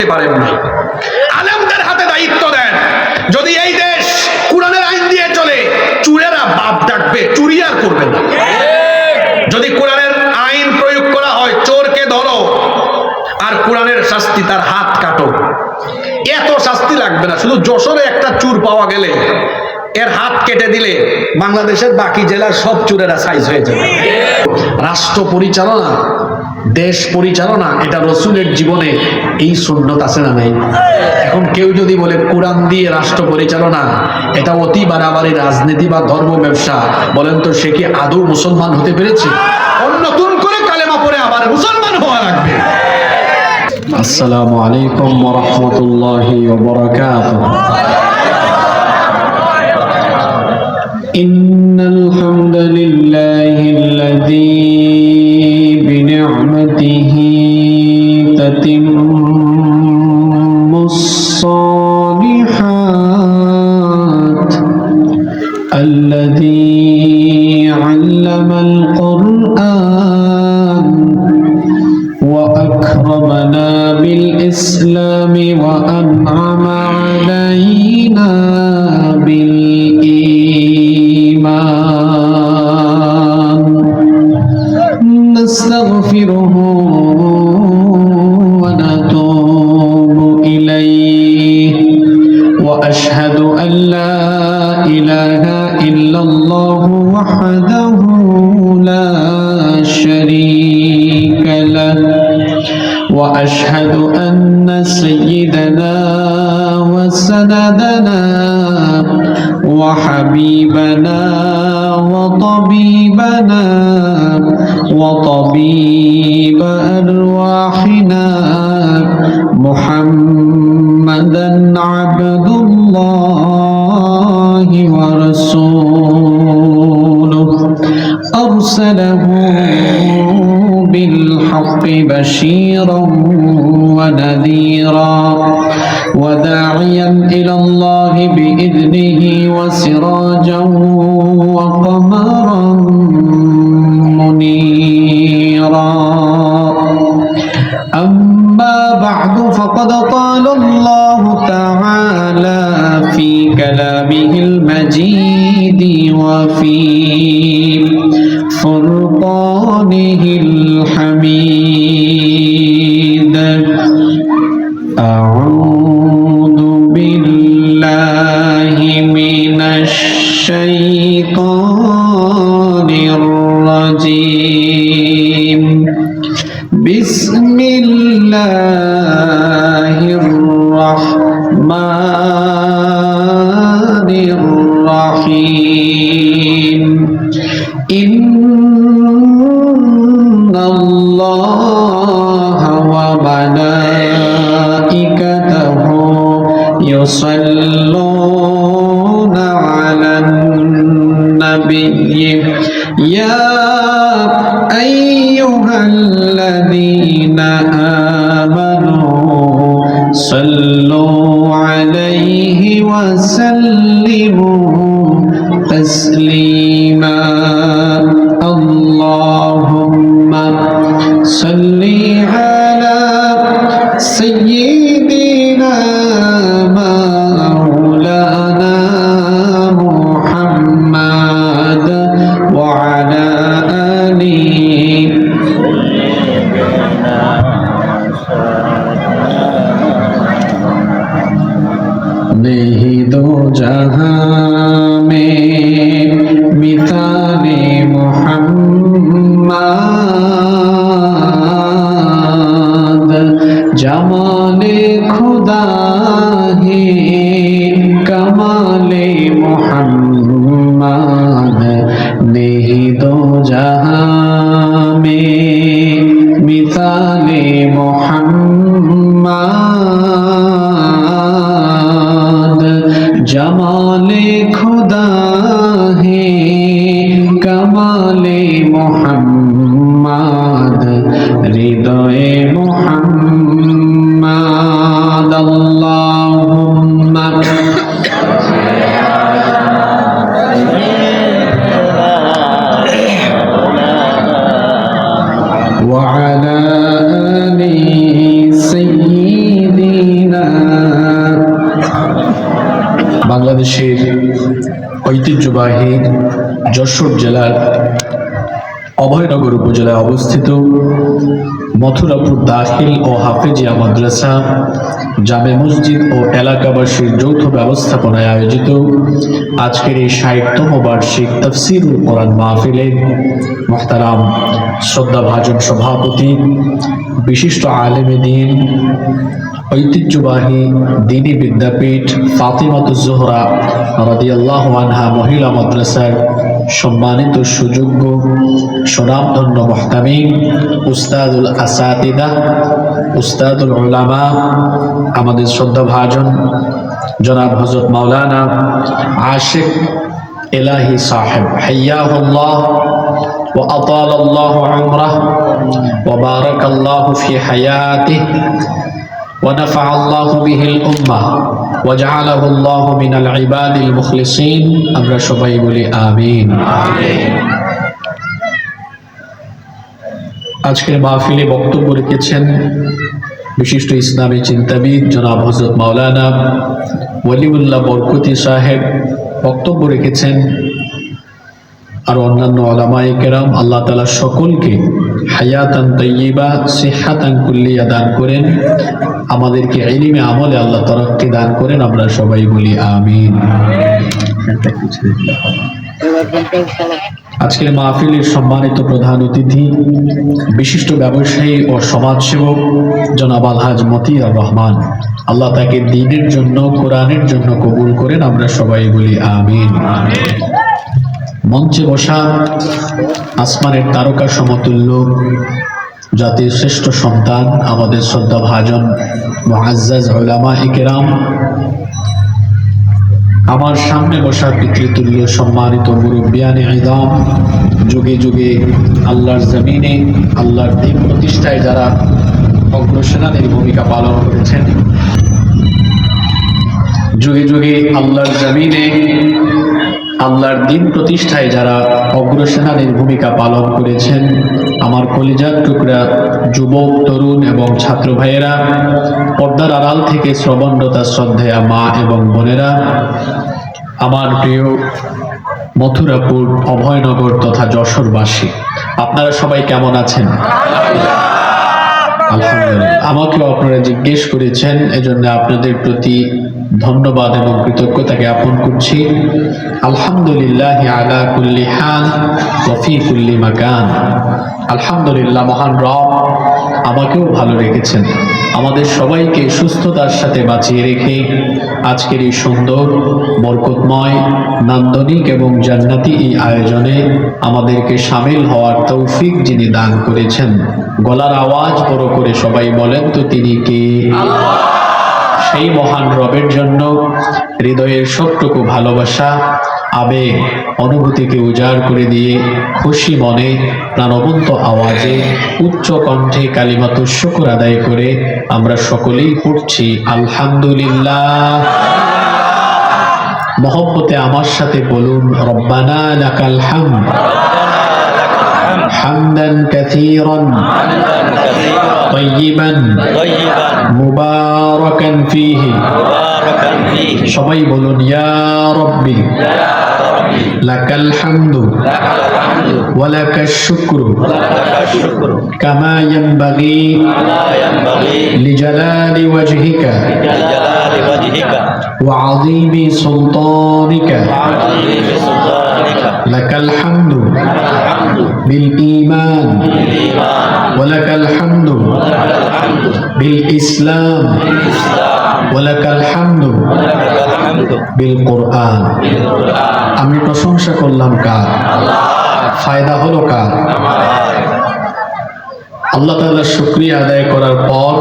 করতে পারেন নাই। আলেমদের হাতে দায়িত্ব দেন। যদি এই দেশ কোরআনের আইন দিয়ে চলে, চুরেরা বাপ ডাকবে, চুরি আর করবে না। যদি কোরআনের আইন প্রয়োগ করা হয়, চোরকে ধরো আর কোরআনের শাস্তি তার হাত কাটো, এত শাস্তি লাগবে না। শুধু যশোরে একটা চুর পাওয়া গেলে এর হাত কেটে দিলে বাংলাদেশের বাকি জেলার সব চুরেরা সাইজ হয়ে যাবে। রাষ্ট্র পরিচালনা, দেশ পরিচালনা, এটা রসুলের জীবনে এই সুন্নত আছে না নাই? এখন কেউ যদি বলে কোরআন দিয়ে রাষ্ট্র পরিচালনা এটা অতি বাড়াবাড়ি রাজনীতি বা ধর্ম ব্যবসা, বলেন তো সে কি আদৌ মুসলমান হতে পেরেছে? নতুন করে কালেমা পড়ে আবার মুসলমান হওয়া লাগবে। আসসালামু আলাইকুম ওয়া রাহমাতুল্লাহি ওয়া বারাকাতুহু। ইন্নাল হামদুলিল্লাহিল্লাযী বিনি'মাতিহি তাতিম্মুস সালিহাত আল্লাযী আল্লামাল কুরআন ওয়া আকরামানা বিল ইসলামি ওয়া আন'আমা আলাইনা বিল نستغفره ونتوب إليه وأشهد أن لا إله إلا الله وحده لا شريك له وأشهد أن سيدنا وسندنا وحبيبنا وطبيبنا وطبيب أرواحنا محمدا عبد الله ورسوله أرسله بالحق بشيرا ونذيرا وداعيا إلى الله بإذنه وسراجا وقمرا منيرا. أما بعد فقد قال الله تعالى في كلامه المجيد وفي فرقانه الحميد. أعوذ بالله من الشيطان الرجيم. بسم الله الرحمن الرحيم. إن الله وملائكته يصلون على النبي يا أيها الذين آمنوا صلوا عليه وسلموا تسليما. اللهم صل على سيدنا مولانا محمد وعلى آله नहीं दो जहां में मिसाले मोहम्मद जमाले खुदा है कमाले मोहम्मद नहीं दो जहां में मिसाले मोहम्मद जमाले खुदा है कमाले मोहम्मद हृदय मोहम्मद. अल्लाहुम्मा وعلى آل سيدنا ঐতিহ্যবাহী যশোর জেলার অভয়নগর উপজেলায় অবস্থিত মথুরাপুর দাখিল ও হাফেজিয়া মাদ্রাসা জামে মসজিদ ও এলাকাবাসীর যৌথ ব্যবস্থাপনায় আয়োজিত আজকের এই ৬০তম বার্ষিক তাফসীরুল কোরআন মাহফিলের মুহতারাম শ্রদ্ধাভাজন সভাপতি, বিশিষ্ট আলেমে দ্বীন, ঐতিহ্যবাহী দ্বীনী বিদ্যাপীঠ ফাতিমাতুজ জোহরা রাদিয়াল্লাহু আনহা মহিলা মাদ্রাসার সম্মানিত সুযোগ্য সুনামধন্য মুহতামিম, উস্তাদুল আসাতিদা, উস্তাদুল উলামা, আমাদের শ্রদ্ধাভাজন জনাব হযরত মাওলানা আশিক ইলাহি সাহেব হাইয়াহুল্লাহ ওয়া আতালাল্লাহু উমরাহ ওয়া বারাকাল্লাহু ফি হায়াতিহি ونفع الله به الأمة وجعله الله من العباد المخلصين আমরা সবাই বলি আমিন। আজকের মাহফিলে বক্তব্য রেখেছেন বিশিষ্ট ইসলামী চিন্তাবিদ জনাব হযরত মাওলানা ওয়ালিউল্লাহ বরকতি সাহেব, বক্তব্য রেখেছেন আর অন্যান্য উলামায়ে কেরাম। আল্লাহ তাআলা সকলকে হায়াতান তাইয়্যিবা সিহহাতান কুল্লিয়া দান করেন, আমাদেরকে ইলমে আমলে আল্লাহ তারাক্কি দান করেন, আমরা সবাই বলি আমিন। আজকের মাহফিলের সম্মানিত প্রধান অতিথি বিশিষ্ট ব্যবসায়ী ও সমাজসেবক জনাব আলহাজ মতিয়ার রহমান, আল্লাহ তাকে দ্বীনের জন্য, কোরআনের জন্য কবুল করেন, আমরা সবাই বলি আমিন। মঞ্চে বসা আসমানের তারকা সমতুল্য জাতির শ্রেষ্ঠ সন্তান, আমাদের শ্রদ্ধাভাজন মুআজ্জাজ উলামায়ে কেরাম, আমার সামনে বসা পিতৃতুল্য সম্মানিত মুরব্বিয়ানে ইযাম, যুগে যুগে আল্লাহর জমিনে আল্লাহর দ্বীন প্রতিষ্ঠায় যারা অগ্রসেনানীর ভূমিকা পালন করেছেন, যুগে যুগে আল্লাহর জমিনে আল্লাহর দ্বীন প্রতিষ্ঠায় যারা অগ্রসেনানীর ভূমিকা পালন করেছেন, আমার কলিজার টুকরা যুবক, তরুণ এবং ছাত্র ভাইয়েরা, পর্দার আড়াল থেকে শ্রবণরতা শ্রদ্ধেয়া মা এবং বোনেরা, আমার প্রিয় মথুরাপুর, অভয়নগর তথা যশোরবাসী, আপনারা সবাই কেমন আছেন? আলহামদুলিল্লাহ। আমাকেও আপনারা জিজ্ঞেস করেছেন, এজন্য আপনাদের প্রতি ধন্যবাদ এবং কৃতজ্ঞতা জ্ঞাপন করছি। আলহামদুলিল্লাহ আলা কুল্লি হাল ওয়া ফি কুল্লি মাকান। আলহামদুলিল্লাহ, মহান রব আমাকেও ভালো রেখেছেন, আমাদের সবাইকে সুস্থতার সাথে বাঁচিয়ে রেখে আজকের এই সুন্দর, বরকতময়, নান্দনিক এবং জান্নাতি এই আয়োজনে আমাদেরকে শামিল হওয়ার তৌফিক যিনি দান করেছেন, গলার আওয়াজ বড় করে সবাই বলেন তো তিনি কে? সেই মহান রবের জন্য হৃদয়ের সবটুকু ভালোবাসা, আবেগ, অনুভূতিকে উজাড় করে দিয়ে খুশি মনে, প্রাণবন্ত আওয়াজে, উচ্চ কণ্ঠে কালিমাতুশ শুকর আদায় করে আমরা সকলেই পড়ছি আলহামদুলিল্লাহ। মহব্বতে আমার সাথে বলুন রব্বানা লাকাল হামদ হামদান কাসীরান তাইয়িবান মুবারাকান ফীহি। সবাই বলুন ইয়া রাব্বি লাকাল হামদু ওয়া লাকাশ শুকরু কামা ইয়ানবাগি লিজালালি ওয়াজহিকা ওয়া আযীমি সুলতানিকা। লাকাল হামদু বিল ঈমান ওয়া লাকাল হামদু বিল ইসলাম ওয়া লাকাল হামদু বিল কোরআন। আমি প্রশংসা করলাম কার? ফায়দা হলো কার? আল্লাহ তাআলার শুকরিয়া আদায় করার পর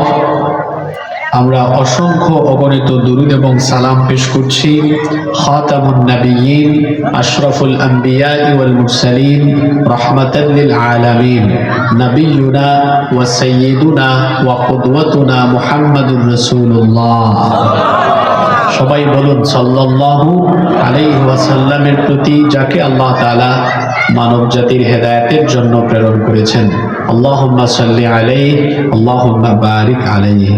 আমরা অসংখ্য অগণিত দুরূদ এবং সালাম পেশ করছি খাতামুন নবিয়্যিন, আশরাফুল আম্বিয়া ওয়াল মুরসালিন, রাহমাতাল লিল আলামিন, নবিয়ুনা ওয়া সাইয়্যিদুনা ওয়া কুদওয়াতুনা মুহাম্মাদুর রাসূলুল্লাহ। সবাই বলুন সাল্লাল্লাহু আলাইহি ওয়াসাল্লামের প্রতি, যাকে আল্লাহ তাআলা মানব জাতির হেদায়েতের জন্য প্রেরণ করেছেন। আল্লাহুম্মা সাল্লি আলাইহি, আল্লাহুম্মা বারিক আলাইহি।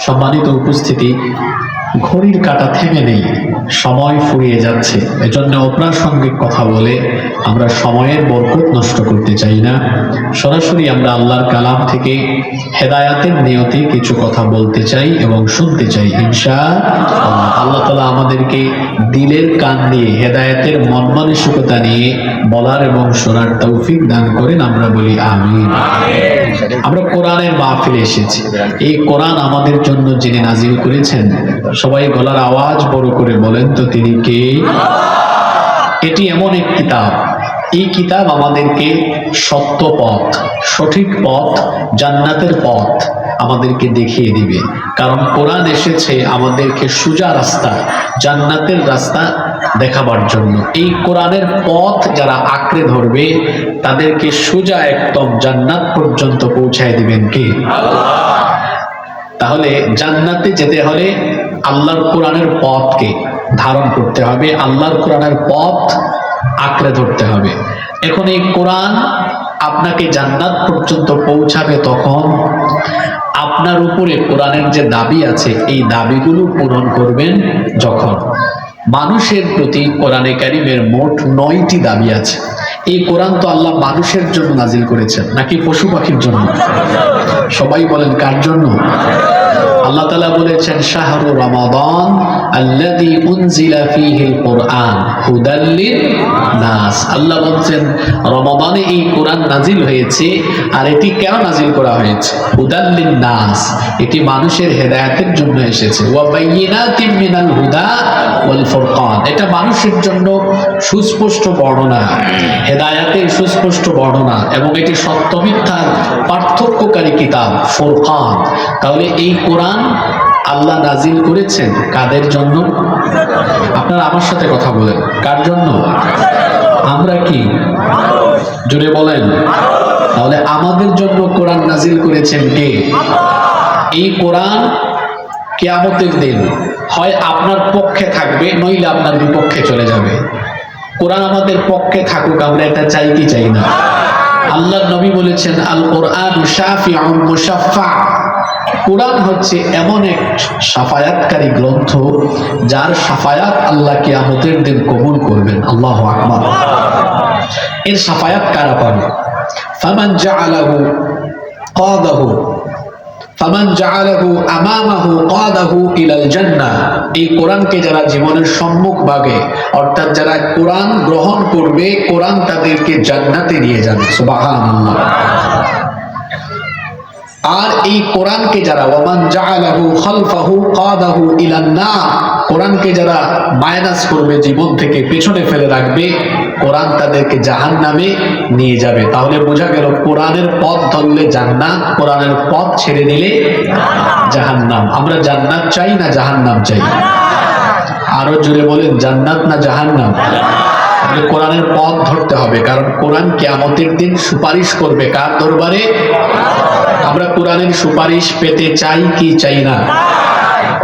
সম্মানিত উপস্থিতি, ঘড়ির কাঁটা থেমে নেই, সময় ফুরিয়ে যাচ্ছে। এজন্য অপ্রাসঙ্গিক কথা বলে আমরা সময়ের বরকত নষ্ট করতে চাই না। সরাসরি আমরা আল্লাহর কালাম থেকে হেদায়াতের নিয়তে কিছু কথা বলতে চাই এবং শুনতে চাই ইনশাআল্লাহ। আল্লাহ তাআলা আমাদেরকে দিলের কান দিয়ে হেদায়াতের মন মানসিকতা নিয়ে বলার এবং শোনার তৌফিক দান করেন, আমরা বলি আমিন। আমরা কোরআনের মাহফিলে এসেছি। এই কোরআন আমাদের জন্য যিনি নাজিল করেছেন, সবাই গলার আওয়াজ বড় করে বলেন তো তিনি কে? এটি এমন এক কিতাব, এই কিতাব আমাদেরকে সত্য পথ, সঠিক পথ, জান্নাতের পথ আমাদেরকে দেখিয়ে দিবে। কারণ কোরআন এসেছে আমাদেরকে সোজা রাস্তা, জান্নাতের রাস্তা দেখাবার জন্য। এই কোরআনের পথ যারা আঁকড়ে ধরবে তাদেরকে সোজা একদম জান্নাত পর্যন্ত পৌঁছায় দিবেন কে? তাহলে জান্নাতে যেতে হলে আল্লাহর কোরআনের পথকে ধারণ করতে হবে, আল্লাহর কোরআনের পথ আঁকড়ে ধরতে হবে। এখন এই কোরআন আপনাকে জান্নাত পর্যন্ত পৌঁছাবে তখন আপনার উপরে কোরআনের যে দাবি আছে এই দাবিগুলো পূরণ করবেন যখন। মানুষের প্রতি কোরআনে কারিমের মোট 9টি দাবি আছে। এই কোরআন তো আল্লাহ মানুষের জন্য নাজিল করেছেন নাকি পশু পাখির জন্য? সবাই বলেন কার জন্য? আল্লাহ তাআলা বলেছেন শাহরু রমাদান আল্লাযী উনজিলা ফীহিল কুরআন হুদাল লিন-নাস। আল্লাহ বলেন রমাদানে এই কোরআন নাজিল হয়েছে। আর এটি কেন নাজিল করা হয়েছে? হুদাল লিন-নাস, এটি মানুষের হেদায়েতের জন্য এসেছে। ওয়া বাইয়িনাতিম মিনাল হুদা ওয়াল ফুরকান, এটা মানুষের জন্য সুস্পষ্ট বর্ণনা, হেদায়েতের সুস্পষ্ট বর্ণনা, এবং এটি সত্য মিথ্যার পার্থক্যকারী কিতাব ফুরকান। তাহলে এই কোরআন আল্লাহ নাজিল করেছেন কাদের জন্য? আপনারা আমার সাথে কথা বলেন, কার জন্য? আমরা কি? জোরে বলেন। তাহলে আমাদের জন্য কোরআন নাজিল করেছেন কে? এই কোরআন কিয়ামতের দিন হয় আপনার পক্ষে থাকবে নইলে আপনার বিপক্ষে চলে যাবে। কোরআন আমাদের পক্ষে থাকুক, আমরা এটা চাই কি চাই না? আল্লাহর নবী বলেছেন আল কোরআন শাফিউন মুশাফফা। কোরআন হচ্ছে এমন এক শাফায়াতকারী গ্রন্থ যার শাফায়াত আল্লাহ কিয়ামতের দিন কবুল করবেন। আল্লাহু আকবার। এর শাফায়াত কারা পাবে? ফামান জাআলাহু কাদাহু ফামান জাআলাহু আমামাহু কাদাহু ইলাল জান্নাহ। এই কোরআনকে যারা জীবনের সম্মুখ ভাগে, অর্থাৎ যারা কোরআন গ্রহণ করবে, কোরআন তাদেরকে জান্নাতে নিয়ে যাবে। সুবহানাল্লাহ। আর এই কোরআনকে যারা ওয়ামান জাআলাহু খালফাহু কাদাহু ইলান নার, কোরআনকে যারা মাইনাস করবে, জীবন থেকে পেছনে ফেলে রাখবে, কোরআন তাদেরকে জাহান্নামে নিয়ে যাবে। তাহলে বোঝা গেল কোরআনের পথ ধরলে জান্নাত, কোরআনের পথ ছেড়ে দিলে জাহান্নাম। আমরা জান্নাত চাই না জাহান্নাম চাই? আরো জোরে বলেন, জান্নাত না জাহান্নাম? কোরআনের পথ ধরতে হবে, কারণ কোরআন কিয়ামতের দিন সুপারিশ করবে কার দরবারে? আমরা কোরআনের সুপারিশ পেতে চাই কি চাই না?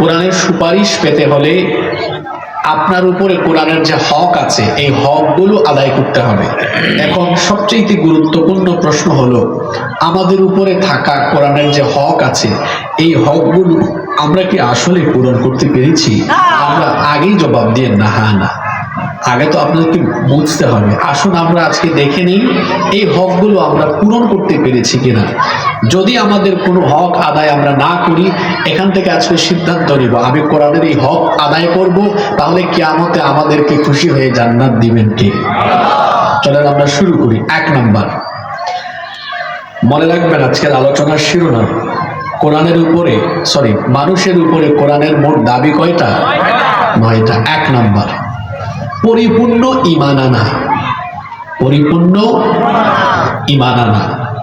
কোরআনের সুপারিশ পেতে হলে আপনার উপরে কোরআনের যে হক আছে এই হকগুলো আদায় করতে হবে। এখন সবচেয়ে গুরুত্বপূর্ণ প্রশ্ন হলো, আমাদের উপরে থাকা কোরআনের যে হক আছে এই হকগুলো আমরা কি আসলে পূরণ করতে পেরেছি? আমরা আগেই জবাব দিয়ে না, হ্যাঁ না। আগে তো আপনাদেরকে বুঝতে হবে। আসুন আমরা আজকে দেখে নিই এই হকগুলো আমরা পূরণ করতে পেরেছি কিনা। যদি আমাদের কোনো হক আদায় আমরা না করি, এখান থেকে আজকে সিদ্ধান্ত নিব আমি কোরআনের এই হক আদায় করব, তাহলে কিয়ামতে আমাদেরকে খুশি হয়ে জান্নাত দিবেন কে? চলেন আমরা শুরু করি। 1 নাম্বার, মনে রাখবেন আজকের আলোচনার শিরোনাম কোরআনের উপরে, মানুষের উপরে কোরআনের মোট দাবি কয়টা? 9টা। 1 নাম্বার, পরিপূর্ণ ঈমান আনা। পরিপূর্ণ ঈমান আনা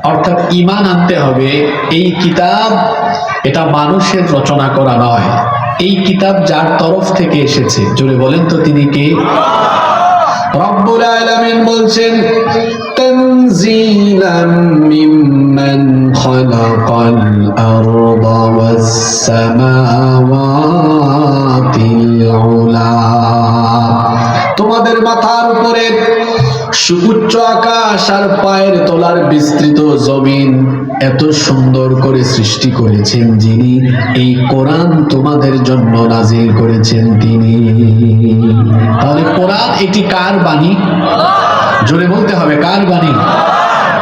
অর্থাৎ ঈমান আনতে হবে এই কিতাব এটা মানুষের রচনা করা নয়। এই কিতাব যার তরফ থেকে এসেছে, জোরে বলেন তো তিনি কে? রব্বুল আলামিন বলছেন তানজিলাম মিম্মান খালাকাল আরদা ওয়াস সামাওয়াতিল উলা। তোমাদের মাথার উপরে সুউচ্চ আকাশ আর পায়ের তলার বিস্তৃত জমিন এত সুন্দর করে সৃষ্টি করেছেন যিনি, এই কোরআন তোমাদের জন্য নাজিল করেছেন তিনি। তাহলে কোরআন এটি কার বাণী? জোরে বলতে হবে, কার বাণী?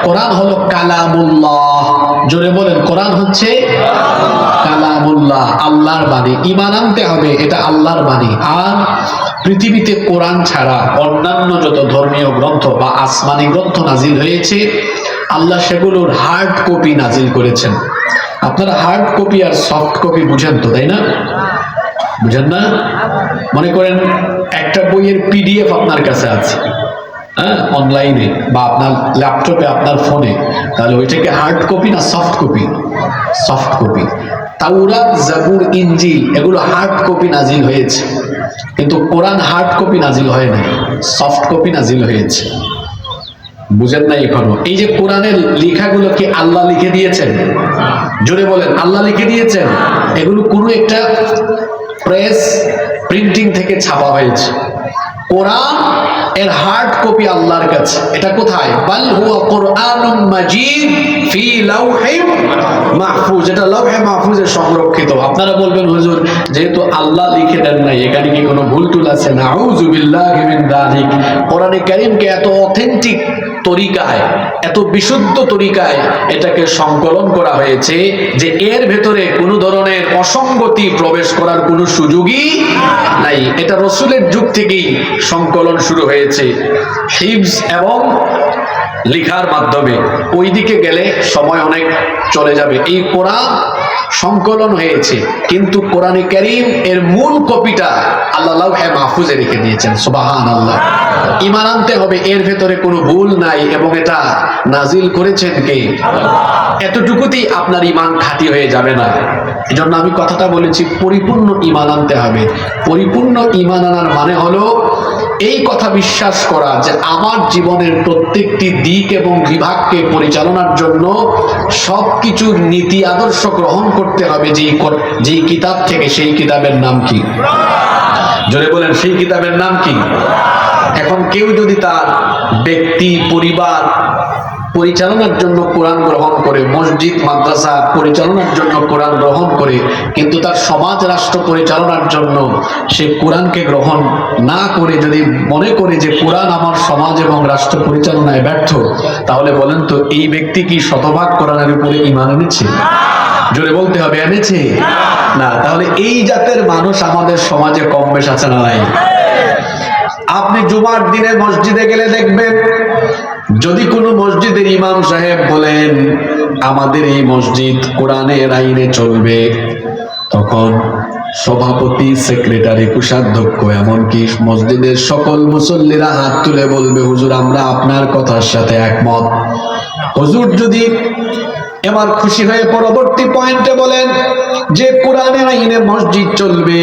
কোরআন হলো কালামুল্লাহ। জোরে বলেন, কোরআন হচ্ছে কালামুল্লাহ, আল্লাহর বাণী। ঈমান আনতে হবে এটা আল্লাহর বাণী। আর পৃথিবীতে কোরআন ছাড়া অন্যান্য যত ধর্মীয় গ্রন্থ বা আসমানি গ্রন্থ নাজিল হয়েছে, আল্লাহ সেগুলোর হার্ড কপি নাজিল করেছেন। আপনারা হার্ড কপি আর সফট কপি বুঝেন তো, তাই না? বুঝেন না? মনে করেন একটা বইয়ের পিডিএফ আপনার কাছে আছে, হ্যাঁ, অনলাইনে বা আপনার ল্যাপটপে, আপনার ফোনে, তাহলে ওইটাকে হার্ড কপি না সফট কপি? Soft copy. তাওরাত, জাবুর, ইনজিল এগুলো হার্ড কপি নাজিল হয়েছে, কিন্তু কোরআন হার্ড কপি নাজিল হয় নাই, সফট কপি নাজিল হয়েছে। বুঝেন নাই এখনো? এই যে কোরআনের লেখাগুলো কি আল্লাহ লিখে দিয়েছেন? জোরে বলেন, আল্লাহ লিখে দিয়েছেন? এগুলো কোনো একটা প্রেস প্রিন্টিং থেকে ছাপা হয়েছে। কোরআন এর হার্ড কপি আল্লাহর কাছে। এটা কোথায়? বাল হুয়া কুরআনুম মাজিদ ফি লাওহিম মাহফুজ। এটা লাওহে মাহফুজে সংরক্ষিত। আপনারা বলবেন হুজুর, যেহেতু আল্লাহ লিখে দেন নাই, এখানে কি কোনো ভুল টুল আছে? নাউযু বিল্লাহি মিন যালিক। কোরআনে কারীমকে এত অথেন্টিক তরিকায়, এত বিশুদ্ধ তরিকায় এটাকে সংকলন করা হয়েছে যে এর ভেতরে কোনো ধরনের অসঙ্গতি প্রবেশ করার কোনো সুযোগই নাই। এটা রাসূলের যুগ থেকেই সংকলন শুরু হয়েছে, হিফজ এবং লেখার মাধ্যমে। ওই দিকে গেলে সময় অনেক চলে যাবে। এই কোরআন সংকলন হয়েছে, কিন্তু কোরআনে কারীম এর মূল কপিটা আল্লাহ লাওহে মাহফুজে রেখে দিয়েছেন। সুবহানাল্লাহ। ঈমান আনতে হবে এর ভেতরে কোনো ভুল নাই, এবং এটা নাজিল করেছেন কে? এতটুকুতেই আপনার ঈমান খাঁটি হয়ে যাবে না। এজন্য আমি কথাটা বলেছি, পরিপূর্ণ ঈমান আনতে হবে। পরিপূর্ণ ঈমান আনার মানে হলো এই কথা বিশ্বাস করা যে আমার জীবনের প্রত্যেকটি দিক এবং বিভাগকে পরিচালনার জন্য সবকিছুর নীতি আদর্শ গ্রহণ করতে হবে যেই কিতাব থেকে। সেই কিতাবের নাম কি? জোরে বলেন, সেই কিতাবের নাম কি? এখন কেউ যদি তার ব্যক্তি, পরিবার পরিচালনার জন্য কোরআন গ্রহণ করে, মসজিদ মাদ্রাসা পরিচালনার জন্য কোরআন গ্রহণ করে, কিন্তু তার সমাজ রাষ্ট্র পরিচালনার জন্য সে কোরআনকে গ্রহণ না করে যদি মনে করে যে কোরআন আমার সমাজ এবং রাষ্ট্র পরিচালনায় ব্যর্থ, তাহলে বলেন তো এই ব্যক্তি কি শতভাগ কোরআনের উপরে ঈমান এনেছে? জোরে বলতে হবে, এনেছে না? তাহলে এই জাতের মানুষ আমাদের সমাজে কম বেশ আছে না নাই? আপনি জুমার দিনে মসজিদে গেলে দেখবেন, যদি কোনো মসজিদের ইমাম সাহেব বলেন আমাদের এই মসজিদ কোরআনের আইনে চলবে, তখন সভাপতি, সেক্রেটারি, কোষাধ্যক্ষ, এমনকি মসজিদের সকল মুসল্লিরা হাত তুলে বলবে, হুজুর আমরা আপনার কথার সাথে একমত। হুজুর যদি এবার খুশি হয়ে পরবর্তী পয়েন্টে বলেন যে কোরআনের আইনে মসজিদ চলবে,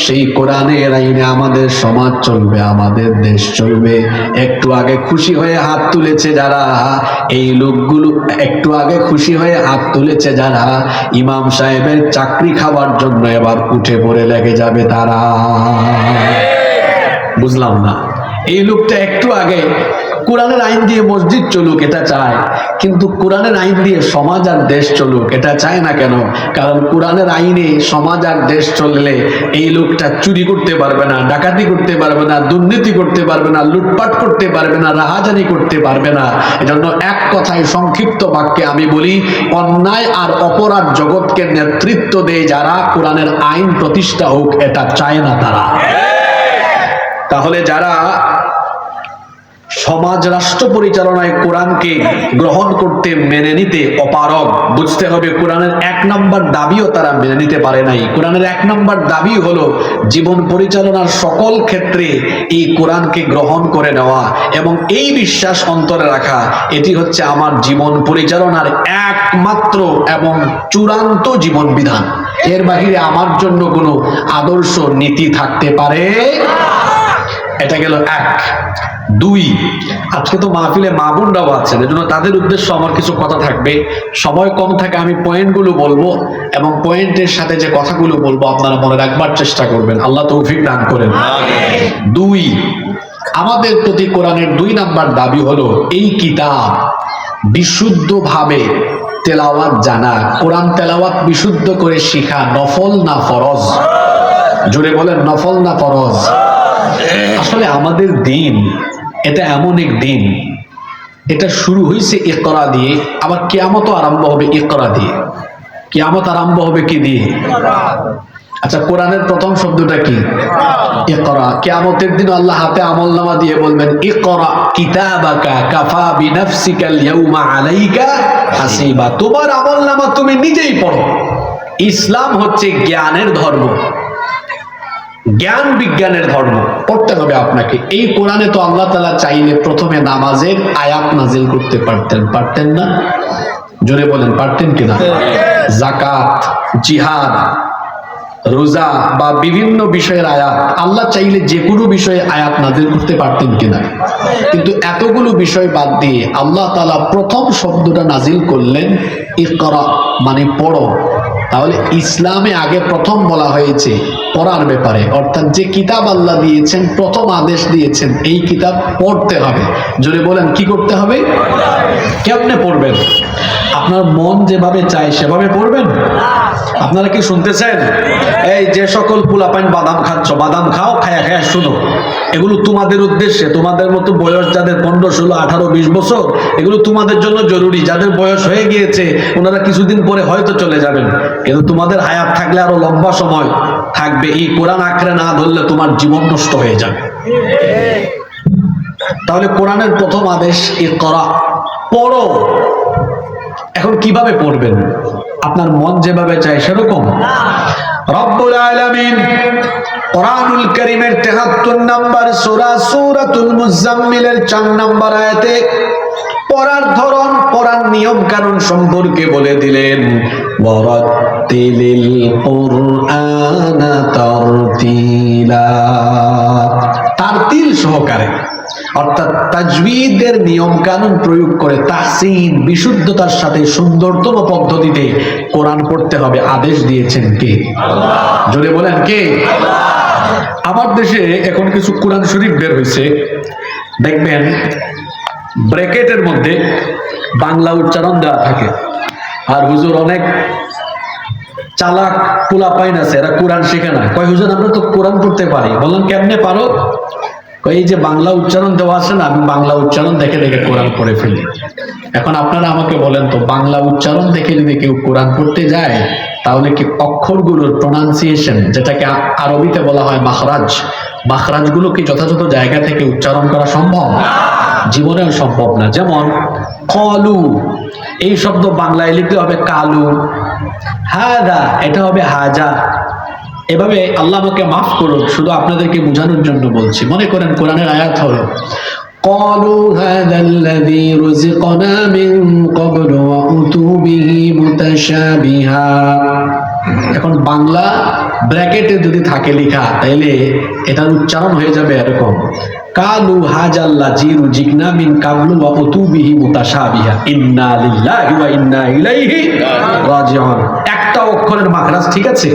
সেই কোরআনের আইনে আমাদের সমাজ চলবে, আমাদের দেশ চলবে, একটু আগে খুশি হয়ে হাত তুলেছে যারা, এই লোকগুলো একটু আগে খুশি হয়ে হাত তুলেছে যারা, ইমাম সাহেবের চাকরি খাওয়ার জন্য এবার উঠে পড়ে লেগে যাবে তারা। বুঝলাম না? এই লোকটা একটু আগে কোরআনের আইন দিয়ে মসজিদ চলুক এটা চায়, কিন্তু কোরআনের আইন দিয়ে সমাজ আর দেশ চলুক এটা চায় না। কেন? কারণ কোরআনের আইনে সমাজ আর দেশ চললে এই লোকটা চুরি করতে পারবে না, ডাকাতি করতে পারবে না, দুর্নীতি করতে পারবে না, লুটপাট করতে পারবে না, রাহাজানি করতে পারবে না। এজন্য এক কথায় সংক্ষিপ্ত বাক্যে আমি বলি, অন্যায় আর অপরাধ জগৎকে নেতৃত্ব দেয় যারা, কোরআনের আইন প্রতিষ্ঠা হোক এটা চায় না তারা। তাহলে যারা সমাজ রাষ্ট্র পরিচালনায় কোরআনকে গ্রহণ করতে, মেনে নিতে অপারগ, বুঝতে হবে কোরআনের 1 নম্বর দাবিও তারা মেনে নিতে পারে নাই। কোরআনের 1 নম্বর দাবি হলো জীবন পরিচালনার সকল ক্ষেত্রে এই কোরআনকে গ্রহণ করে নেওয়া এবং এই বিশ্বাস অন্তরে রাখা, এটি হচ্ছে আমার জীবন পরিচালনার একমাত্র এবং চূড়ান্ত জীবন বিধান। এর বাহিরে আমার জন্য কোনো আদর্শ নীতি থাকতে পারে। এটা গেল 1। 2, আজকে তো মাহফিলে মা বোনরাও আছেন, এজন্য তাদের উদ্দেশ্য আমার কিছু কথা থাকবে। সময় কম থাকে, আমি পয়েন্টগুলো বলবো এবং পয়েন্টের সাথে যে কথাগুলো বলবো আপনারা মনে রাখবার চেষ্টা করবেন। আল্লাহ তৌফিক দান করেন। 2, আমাদের প্রতি কোরআনের 2 নাম্বার দাবি হলো এই কিতাব বিশুদ্ধভাবে তেলাওয়াত জানা, কোরআন তেলাওয়াত বিশুদ্ধ করে শিখা নফল না ফরজ? জোরে বলেন, নফল না ফরজ? আসলে আমাদের দিন এটা এমন এক দিন, এটা শুরু হয়েছে ইকরা দিয়ে, আবার কিয়ামত আরম্ভ হবে ইকরা দিয়ে। কিয়ামত আরম্ভ হবে কি দিয়ে? আচ্ছা, কোরআনের প্রথম শব্দটা কি? ইকরা। কিয়ামতের দিন আল্লাহ হাতে আমলনামা দিয়ে বলবেন, ইকরা কিতাবাকা কাফা বিনাফসিকাল ইয়াউমা আলাইকা হাসিবা। তোমার আমলনামা তুমি নিজেই পড়ো। ইসলাম হচ্ছে জ্ঞানের ধর্ম, জ্ঞান বিজ্ঞানের ধর্ম। পড়তে হবে আপনাকে। এই কোরআনে তো আল্লাহ তাআলা চাইলে প্রথমে নামাজের আয়াত নাজিল করতে পারতেন, পারতেন না? জোরে বলেন, পারতেন কিনা? যাকাত, জিহাদ, রোজা বা বিভিন্ন বিষয়ের আয়াত আল্লাহ চাইলে যে কোনো বিষয়ে আয়াত নাজিল করতে পারতেন কিনা? কিন্তু এতগুলো বিষয় বাদ দিয়ে আল্লাহ তাআলা প্রথম শব্দটা নাজিল করলেন ইকরা, মানে পড়ো। তাহলে ইসলামে আগে প্রথম বলা হয়েছে পড়ার ব্যাপারে, অর্থাৎ যে কিতাব আল্লাহ দিয়েছেন, প্রথম আদেশ দিয়েছেন এই কিতাব পড়তে হবে। জোরে বলেন, কি করতে হবে? কেমনে পড়বেন? আপনার মন যেভাবে চায় সেভাবে পড়বেন? আপনারা কি শুনতেছেন? এই যে সকল পোলাপাইন বাদাম খাচ্ছ, বাদাম খাও, খায়া খায়া শুনো। এগুলো তোমাদের উদ্দেশ্যে, তোমাদের মতো বয়স যাদের 15, 16, 18, 20 বছর, এগুলো তোমাদের জন্য জরুরি। যাদের বয়স হয়ে গিয়েছে ওনারা কিছুদিন পরে হয়তো চলে যাবেন, কিন্তু তোমাদের হায়াত থাকলে আরো লম্বা সময় থাকবে। এই কোরআন আঁকড়ে না ধরলে তোমার জীবন নষ্ট হয়ে যাবে। তাহলে কোরআনের প্রথম আদেশ ইকরা, পড়ো। এখন কিভাবে পড়বেন? আপনার মন যেভাবে চায় সেরকম? রব্বুল আলামিন কোরআনুল কারীমের ৭৩ নম্বর সূরা সূরাতুল মুজাম্মিলের ৪ নম্বর আয়াতে পড়ার ধরন, পড়ার নিয়ম কানুন সম্পর্কে বলে দিলেন, ওয়ারাত্তিলিল কুরআনা তারতিলা। তারতিল সহকারে, অর্থাৎ তাজবিদের নিয়ম কানুন প্রয়োগ করে তাহসিন, বিশুদ্ধতার সাথে সুন্দরতম পদ্ধতিতে কোরআন পড়তে হবে। আদেশ দিয়েছেন কে? জোরে বলেন, কে? আমার দেশে এখন কিছু কোরআন শরীফ বের হয়েছে, দেখবেন ব্র্যাকেটের মধ্যে বাংলা উচ্চারণ দেওয়া থাকে। আর হুজুর অনেক চালাক পোলাপাইন আছে, এরা কোরআন শেখে না। কয় হুজুর আমরা তো কোরআন পড়তে পারি। বললাম কেমনে পারো? এই যে বাংলা উচ্চারণ দেওয়া আছে না, আমি বাংলা উচ্চারণ দেখে দেখে কোরআন পড়ে ফেলি। এখন আপনারা আমাকে বলেন তো, বাংলা উচ্চারণ দেখে যদি কেউ কোরআন পড়তে যায়, তাহলে কি অক্ষরগুলোর প্রোনাউন্সিয়েশন, যেটাকে আরবিতে বলা হয় মাখরাজ, মাখরাজগুলো কি যথাযথ জায়গা থেকে উচ্চারণ করা সম্ভব? জীবনেও সম্ভব না। যেমন কলু, এই শব্দ বাংলায় লিখতে হবে কালু। হাদা, এটা হবে হাজা। এভাবে আল্লাহ আমাকে মাফ করুন, শুধু আপনাদেরকে বোঝানোর জন্য বলছি। মনে করেন কোরআনের আয়াত হলো قالوا هذا الذي رزقنا من قبل وأتوا به متشابها। এখন বাংলা ব্র্যাকেটে যদি থাকে লেখা, তাইলে এটার উচ্চারণ হয়ে যাবে এরকম, কালু হাজাল্লাযী রুজিকনা মিন কাবলু ওয়া উতু বিহি মুতাশাবিহা ইন্না লিল্লাহি ওয়া ইন্না ইলাইহি রাজিউন। একটা অক্ষরের মাখরাজ ঠিক আছে?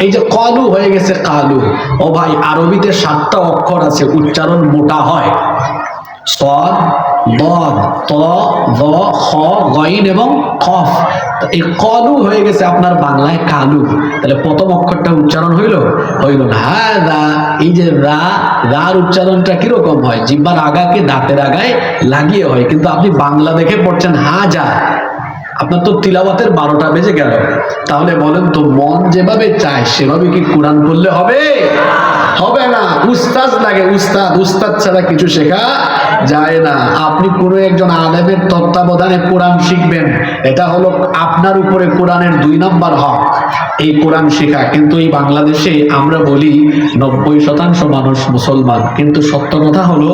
এই যে কালু হয়ে গেছে কালু। ও ভাই, আরবিতে 7টা অক্ষর আছে, উচ্চারণ মোটা হয়। সদ, দদ, ত, দ, খ, গইন এবং কফ। এই কলু হয়ে গেছে আপনার বাংলায় কালু। তাহলে প্রথম অক্ষরটা উচ্চারণ হইল না। হাদা, এই যে রা, রার উচ্চারণটা কিরকম হয়? জিহ্বার আগাকে দাঁতের আগায় লাগিয়ে হয়, কিন্তু আপনি বাংলা দেখে পড়ছেন হাজা। আপনার তো তিলাওয়াতের 12টা বেজে গেল। তাহলে বলেন তো, মন যেভাবে চায় সেভাবে কি কোরআন পড়লে হবে? হবে না। উস্তাদ লাগে, উস্তাদ। উস্তাদ ছাড়া কিছু শেখা যায় না। আপনি কোনো একজন আলেমের তত্ত্বাবধানে কোরআন শিখবেন, এটা হলো আপনার উপরে কোরআনের 2 নম্বর হক, এই কোরআন শেখা। কিন্তু এই বাংলাদেশে আমরা বলি 90% মানুষ মুসলমান, কিন্তু সত্য কথা হলো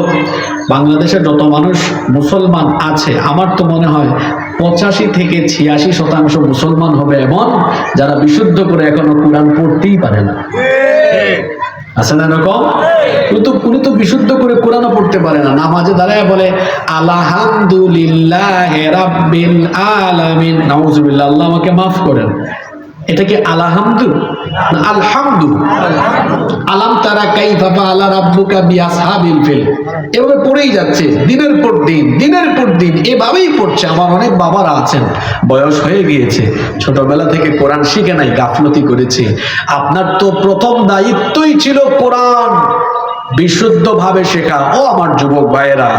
বাংলাদেশে যত মানুষ মুসলমান আছে, আমার তো মনে হয় 85 থেকে 86% মুসলমান হবে এমন, যারা বিশুদ্ধ করে এখনো কোরআন পড়তেই পারে না। আছে না এরকম? উনি তো বিশুদ্ধ করে কোরআনও পড়তে পারে না। নামাজে দাঁড়ায় বলে আলহামদুলিল্লাহি রাব্বিল আলামিন। নাউজুবিল্লাহ, আল্লাহ আমাকে মাফ করেন। এটা কি আলহামদু? আলহামদু, আলাম তারা কাইফা ফাআলা রাব্বুকা বিআসহাবিল ফিল, এভাবে পড়েই যাচ্ছে দিনের পর দিন, দিনের পর দিন এভাবেই পড়ছে। আমার অনেক বাবারা আছেন, বয়স হয়ে গিয়েছে, ছোটবেলা থেকে কোরআন শিখে নাই, গাফলতি করেছে। আপনার তো প্রথম দায়িত্বই ছিল কোরআন বিশুদ্ধভাবে শেখা। ও আমার যুবক ভাইয়েরা,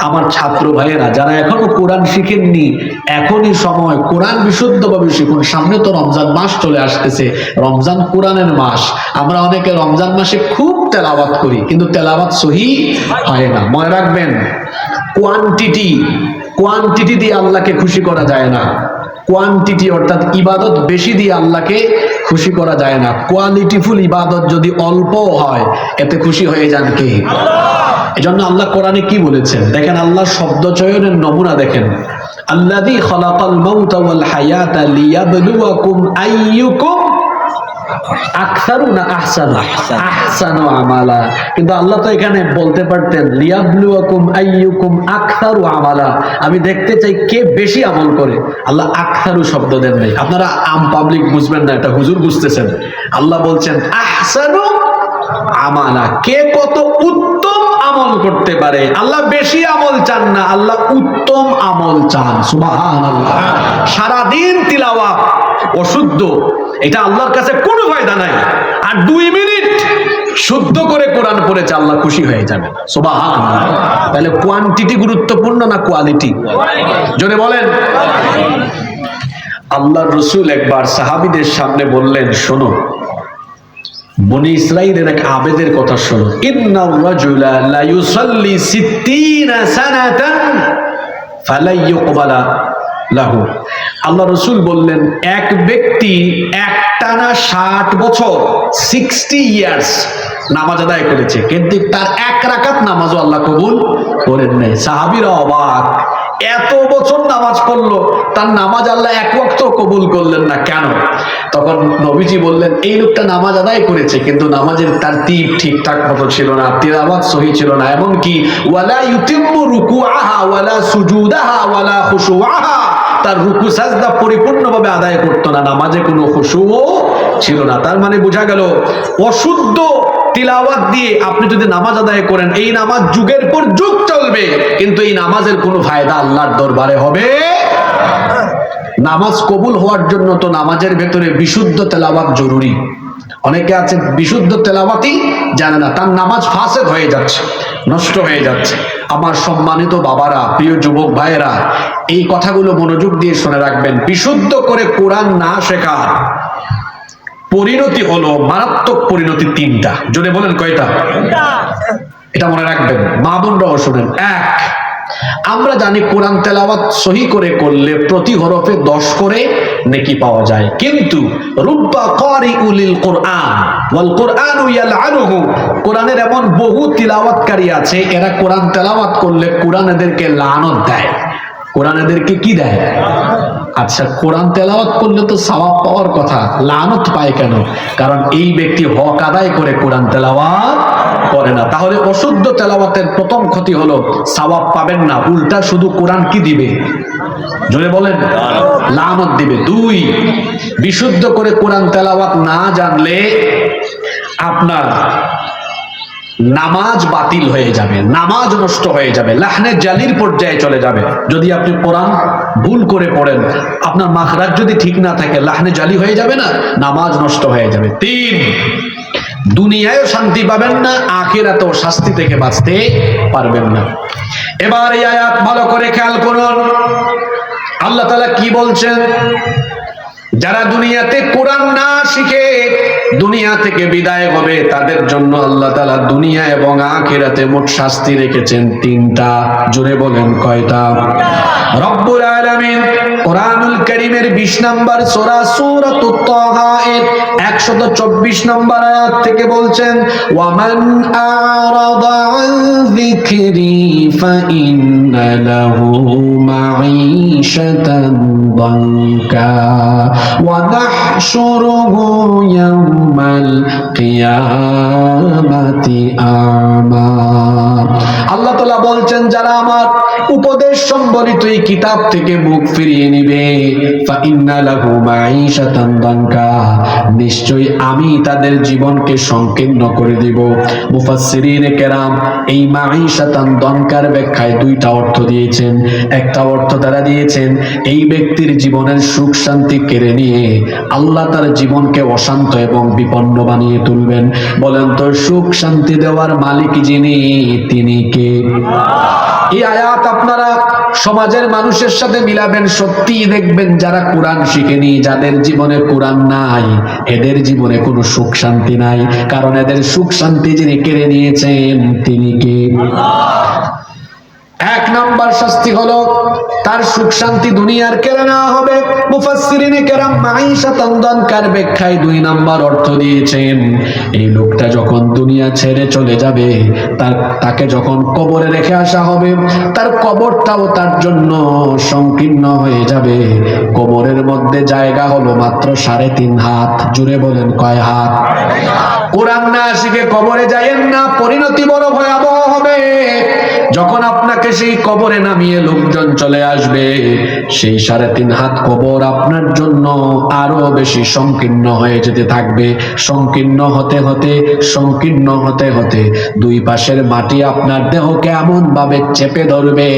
আমার ছাত্র ভাইয়েরা, যারা এখনো কোরআন শিখেননি, এখনই সময়, কোরআন বিশুদ্ধভাবে শিখুন। সামনে তো রমজান মাস চলে আসতেছে, রমজান কোরআনের মাস। আমরা অনেকে রমজান মাসে খুব তেলাওয়াত করি, কিন্তু তেলাওয়াত সহি হয় না। মনে রাখবেন, কোয়ান্টিটি দিয়ে আল্লাহকে খুশি করা যায় না। কোয়ান্টিটি অর্থাৎ ইবাদত বেশি দিয়ে আল্লাহকে খুশি করা যায় না। কোয়ালিটিফুল ইবাদত যদি অল্প হয়, এতে খুশি হয়ে যান কে? এজন্য আল্লাহ কোরআনে কি বলেছেন দেখেন, আল্লাহ শব্দ চয়নের নমুনা দেখেন। আল্লাযী খালাকাল মাউতা ওয়াল হায়াতা লিয়াবলুয়াকুম আইয়ুকুম আকসারু না আহসানু আমালা। কিন্তু আল্লাহ তো এখানে বলতে পারতেন লিয়াবলুয়াকুম আইয়ুকুম আকসারু আমালা, আমি দেখতে চাই কে বেশি আমল করে। আল্লাহ আকসারু শব্দ দেন নাই। আপনারা আম পাবলিক বুঝবেন না, এটা হুজুর বুঝতেছেন। আল্লাহ বলছেন আহসানু আমালা, কে কত উত্তম আমল করতে পারে। আল্লাহ বেশি আমল চান না, আল্লাহ উত্তম আমল চান। সুবহানাল্লাহ। সারাদিন তিলাওয়াত অশুদ্ধ, এটা আল্লাহর কাছে কোনো ফায়দা নাই। আর 2 মিনিট শুদ্ধ করে কোরআন পড়েছে, আল্লাহ খুশি হয়ে যাবেন। সুবহানাল্লাহ। তাহলে কোয়ান্টিটি গুরুত্বপূর্ণ না কোয়ালিটি? জোরে বলেন। আল্লাহর রাসূল একবার সাহাবীদের সামনে বললেন, শোনো, বনি ইসরাইলের এক আবেদের কথা শোনো। ইন্নার রাজুলা লা ইউসাল্লি 60 সানাতান ফালা ইউকবালা লাহু। আল্লাহ রাসূল বললেন, এক ব্যক্তি একটানা 60 বছর 60 ইয়ার্স নামাজ আদায় করেছে, কিন্তু তার 1 রাকাত নামাজও আল্লাহ কবুল করেন নাই। সাহাবীরা অবাক, এত বছর নামাজ পড়লো, তার নামাজ আল্লাহ 1 ওয়াক্ত কবুল করলেন না, কেন? তখন নবীজি বললেন, এই লোকটা নামাজ আদায় করেছে, কিন্তু নামাজের তারতিব ঠিকঠাক মতো ছিল না, তিলাওয়াত সহি ছিল না, এমনকি ওয়ালা ইউতিম্মু রুকুআহা ওয়ালা সুজুদাহা ওয়ালা খুশুআহা, তার রুকু সাজদা পরিপূর্ণভাবে আদায় করতো না, নামাজে কোনো খুশুও ছিল না। তার মানে বোঝা গেল, অশুদ্ধ তিলাওয়াত দিয়ে আপনি যদি নামাজ আদায় করেন, এই নামাজ যুগের পর যুগ চলবে, কিন্তু এই নামাজের কোনো ফায়দা আল্লাহর দরবারে হবে। নামাজ কবুল হওয়ার জন্য তো নামাজের ভেতরে বিশুদ্ধ তেলাওয়াত জরুরি। অনেকে আছে বিশুদ্ধ তেলাওয়াতই জানে না, তার নামাজ ফাসেদ হয়ে যাচ্ছে, নষ্ট হয়ে যাচ্ছে। আমার সম্মানিত বাবারা, প্রিয় যুবক ভাইয়েরা, এই কথাগুলো মনোযোগ দিয়ে শুনে রাখবেন। বিশুদ্ধ করে কোরআন না শেখার পরিণতি হলো মারাত্মক পরিণতি 3টা। জোরে বলেন কয়টা? এটা মনে রাখবেন, মা বোনরাও শুনেন। 1, আমরা জানি কোরআন তেলাওয়াত সহি করে করলে প্রতি হরফে 10 করে নেকি পাওয়া যায়, কিন্তু রুব্বা কারিউল কোরআন ওয়াল কোরআনু ইয়ালআনুহু, কোরআনের এমন বহু তিলাওয়াতকারী আছে, এরা কোরআন তেলাওয়াত করলে কোরআন এদেরকে লানত দেয়। কোরআন এদেরকে কি দেয়? আচ্ছা, কোরআন তেলাওয়াত করলে তো সওয়াব পাওয়ার কথা, লানত পায় কেন? কারণ এই ব্যক্তি হক আদায় করে কোরআন তেলাওয়াত করে না। তাহলে অশুদ্ধ তেলাওয়াতের প্রথম ক্ষতি হলো সওয়াব পাবেন না, উল্টা শুধু কোরআন কি দিবে? জোরে বলেন, লানত দিবে। 2, বিশুদ্ধ করে কোরআন তেলাওয়াত না জানলে আপনার নামাজ বাতিল হয়ে যাবে, নামাজ নষ্ট হয়ে যাবে, লাহনে জালির পর্যায়ে চলে যাবে। যদি আপনি কোরআন ভুল করে পড়েন, আপনার মাখরাজ যদি ঠিক না থাকে, লাহনে জালি হয়ে যাবে না, নামাজ নষ্ট হয়ে যাবে। 3, দুনিয়ায়ও শান্তি পাবেন না, আখিরাতেও শাস্তি থেকে বাঁচতে পারবেন না। এবার এই আয়াত ভালো করে খেয়াল করুন, আল্লাহ তাআলা কি বলছেন? যারা দুনিয়াতে কোরআন না শিখে দুনিয়া থেকে বিদায় হবে, তাদের জন্য আল্লাহ তাআলা দুনিয়া এবং আখিরাতে মোট শাস্তি রেখেছেন 3টা। জোরে বলেন কয়টা? রব্বুল আলামিন কোরআনুল কারীমের 20 নম্বর সূরা সূরাতুত তাহা এর 124 নম্বর আয়াত থেকে বলছেন, ওয়ামান আরাদা আন যিকরি ফাইন্না লাহু মাঈশাতান দানকা ওয়া নাহশুরুহু ইয়াওমাল কিয়ামাতি আমা। আল্লাহ তাআলা বলছেন, যারা আমার উপদেশ সম্বলিত এই কিতাব থেকে মুখ ফিরিয়ে নিবে, ফাইন্না লাহু মাঈশাতান দানকা, নিশ্চয়ই আমি তাদের জীবনকে সংকীর্ণ করে দিব। মুফাসসিরিনে কেরাম এই মাঈশাতান দানকার ব্যাখ্যায় দুইটা অর্থ দিয়েছেন। একটা অর্থ তারা দিয়েছেন এই ব্যক্তির জীবনের সুখ শান্তি কেড়ে নিয়ে আল্লাহ তার জীবনকে অশান্ত এবং বিপন্ন বানিয়ে তুলবেন। বলেন তো সুখ শান্তি দেওয়ার মালিক যিনি, তিনি কে? এই আয়াত আপনারা সমাজের মানুষের সাথে মিলাবেন, সত্যি দেখবেন যারা কোরআন শিখেনি, যাদের জীবনে কোরআন নাই, এদের জীবনে কোনো সুখ শান্তি নাই। কারণ এদের সুখ শান্তি যিনি কেড়ে নিয়েছেন তিনি কে? এক নাম্বার শাস্তি হলো তার সুখ শান্তি দুনিয়ার কেড়ে নেওয়া হবে। মুফাসসিরিনে কেরাম মাঈশাতান দানকার ব্যাখ্যায় দুই নাম্বার অর্থ দিয়েছেন এই লোকটা যখন দুনিয়া ছেড়ে চলে যাবে, তাকে যখন কবরে রেখে আসা হবে, তার কবরটাও তার জন্য সংকীর্ণ হয়ে যাবে। কবরের মধ্যে জায়গা হলো মাত্র 3.5 হাত। জুড়ে বলেন কয় হাত? কোরআন না শিখে কবরে যায়েন না, পরিণতি বড় ভয়াবহ হবে। যখন আপনাকে সেই কবরে নামিয়ে লোকজন চলে আসবে, সেই 3.5 হাত কবর আপনার জন্য আরো বেশি সংকীর্ণ হয়ে যেতে থাকবে। সংকীর্ণ হতে হতে সংকীর্ণ হতে হতে দুই পাশের মাটি আপনার দেহকে এমন ভাবে চেপে ধরবে,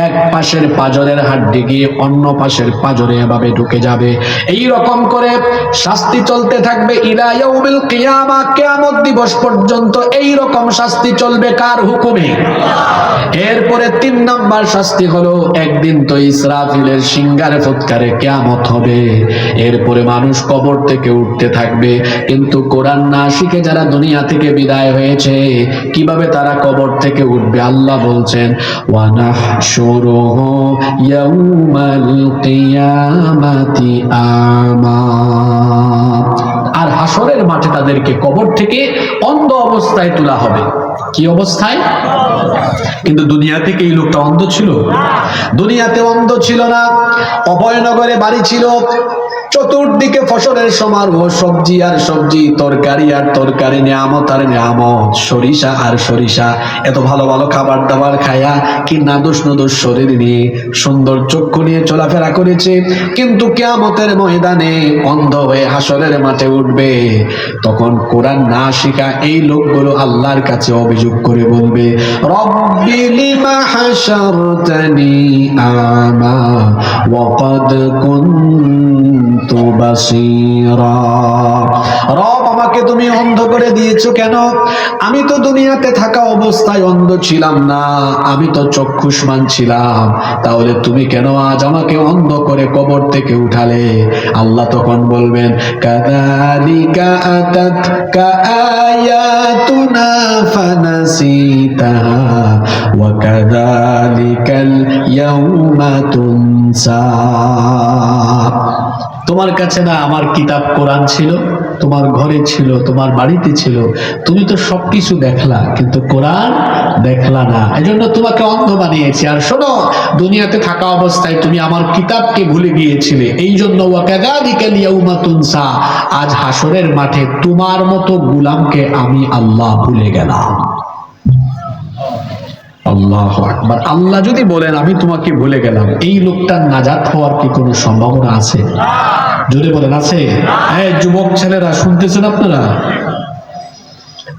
এক পাশের পাজরের হাড্ডি গিয়ে অন্য পাশের পাজরে এভাবে ঢুকে যাবে। এই রকম করে শাস্তি চলতে থাকবে ইলা ইয়াউমিল কিয়ামা, কিয়ামত দিবস পর্যন্ত এই রকম শাস্তি চলবে। কার হুকুমে? এরপরে 3 নাম্বার শাস্তি হলো একদিন তো ইসরাফিলের সিংহারে ফুৎকারে কিয়ামত হবে। এরপরে মানুষ কবর থেকে উঠতে থাকবে। কিন্তু কোরআন না শিখে যারা দুনিয়া থেকে বিদায় হয়েছে, কিভাবে তারা কবর থেকে উঠবে? আল্লাহ বলছেন ওয়া নাহশুরুহু ইয়াউমাল কিয়ামাতি আমা, আর হাসরের মাঠে তাদেরকে কবর থেকে অন্ধ অবস্থায় তোলা হবে। কি অবস্থায়? কিন্তু দুনিয়া থেকে এই লোকটা অন্ধ ছিল? দুনিয়াতে অন্ধ ছিল না। অভয়নগরে বাড়ি ছিল, চতুর্দিকে ফসলের সমারোহ, সবজি আর সবজি, তরকারি আর তরকারি, নিয়ামত আর নিয়ামত, সরিষা আর সরিষা। এত ভালো ভালো খাবার দাবার খায়া কি নাদুস নদুস শরীর নিয়ে, সুন্দর চক্ষু নিয়ে চলাফেরা করেছে। কিন্তু কিয়ামতের ময়দানে অন্ধ হয়ে হাসরের মাঠে উঠবে। তখন কোরআন না শিখা এই লোকগুলো আল্লাহর কাছে অভিযোগ করে বলবে, রব্বি লিমা হাশারতানি আমা ওয়া ক্বাদ কুনতু বাসীরা, রব আমাকে তুমি অন্ধ করে দিয়েছো কেন? আমি তো দুনিয়াতে থাকা অবস্থায় অন্ধ ছিলাম না, আমি তো চক্ষুষ্মান ছিলাম। তাহলে তুমি কেন আজ আমাকে অন্ধ করে কবর থেকে উঠালে? আল্লাহ তখন বলবেন কাযালিকা আতাতকা আয়াতুনা ফানাসিতাহা ওয়া কাযালিকাল ইয়াউমা তুনসা, তোমার কাছে না আমার কিতাব কোরআন ছিল, তোমার ঘরে ছিল, তোমার বাড়িতে ছিল, তুমি তো সবকিছু দেখলা কিন্তু কোরআন দেখলা না, এজন্য তোমাকে অন্ধ বানিয়েছি। আর শোনো, দুনিয়াতে থাকা অবস্থায় তুমি আমার কিতাবকে ভুলে গিয়েছিলে, এই জন্য ওয়া কাযালিকাল ইয়াউমা তুনসা, আজ হাসরের মাঠে তোমার মতো গোলামকে আমি আল্লাহ ভুলে গেলাম। আল্লাহু আকবার। আল্লাহ যদি বলেন আমি তোমাকে ভুলে গেলাম, এই লোকটার নাজাত হওয়ার কি কোনো সম্ভাবনা আছে? জোরে বলেন আছে? হ্যাঁ, যুবক ছেলেরা শুনতেছেন আপনারা?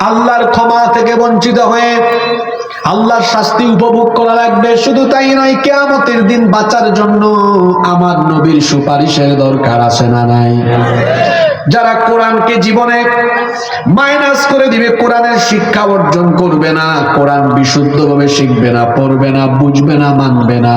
আল্লাহর ক্ষমা থেকে বঞ্চিত হয়ে আল্লাহর শাস্তি উপভোগ করা লাগবে। শুধু তাই নয়, কিয়ামতের দিন বাঁচার জন্য আমার নবীর সুপারিশের দরকার আছে না নাই? যারা কোরআনকে জীবনে মাইনাস করে দিবে, কোরআনের শিক্ষা অর্জন করবে না, কোরআন বিশুদ্ধভাবে শিখবে না, পড়বে না, বুঝবে না, মানবে না,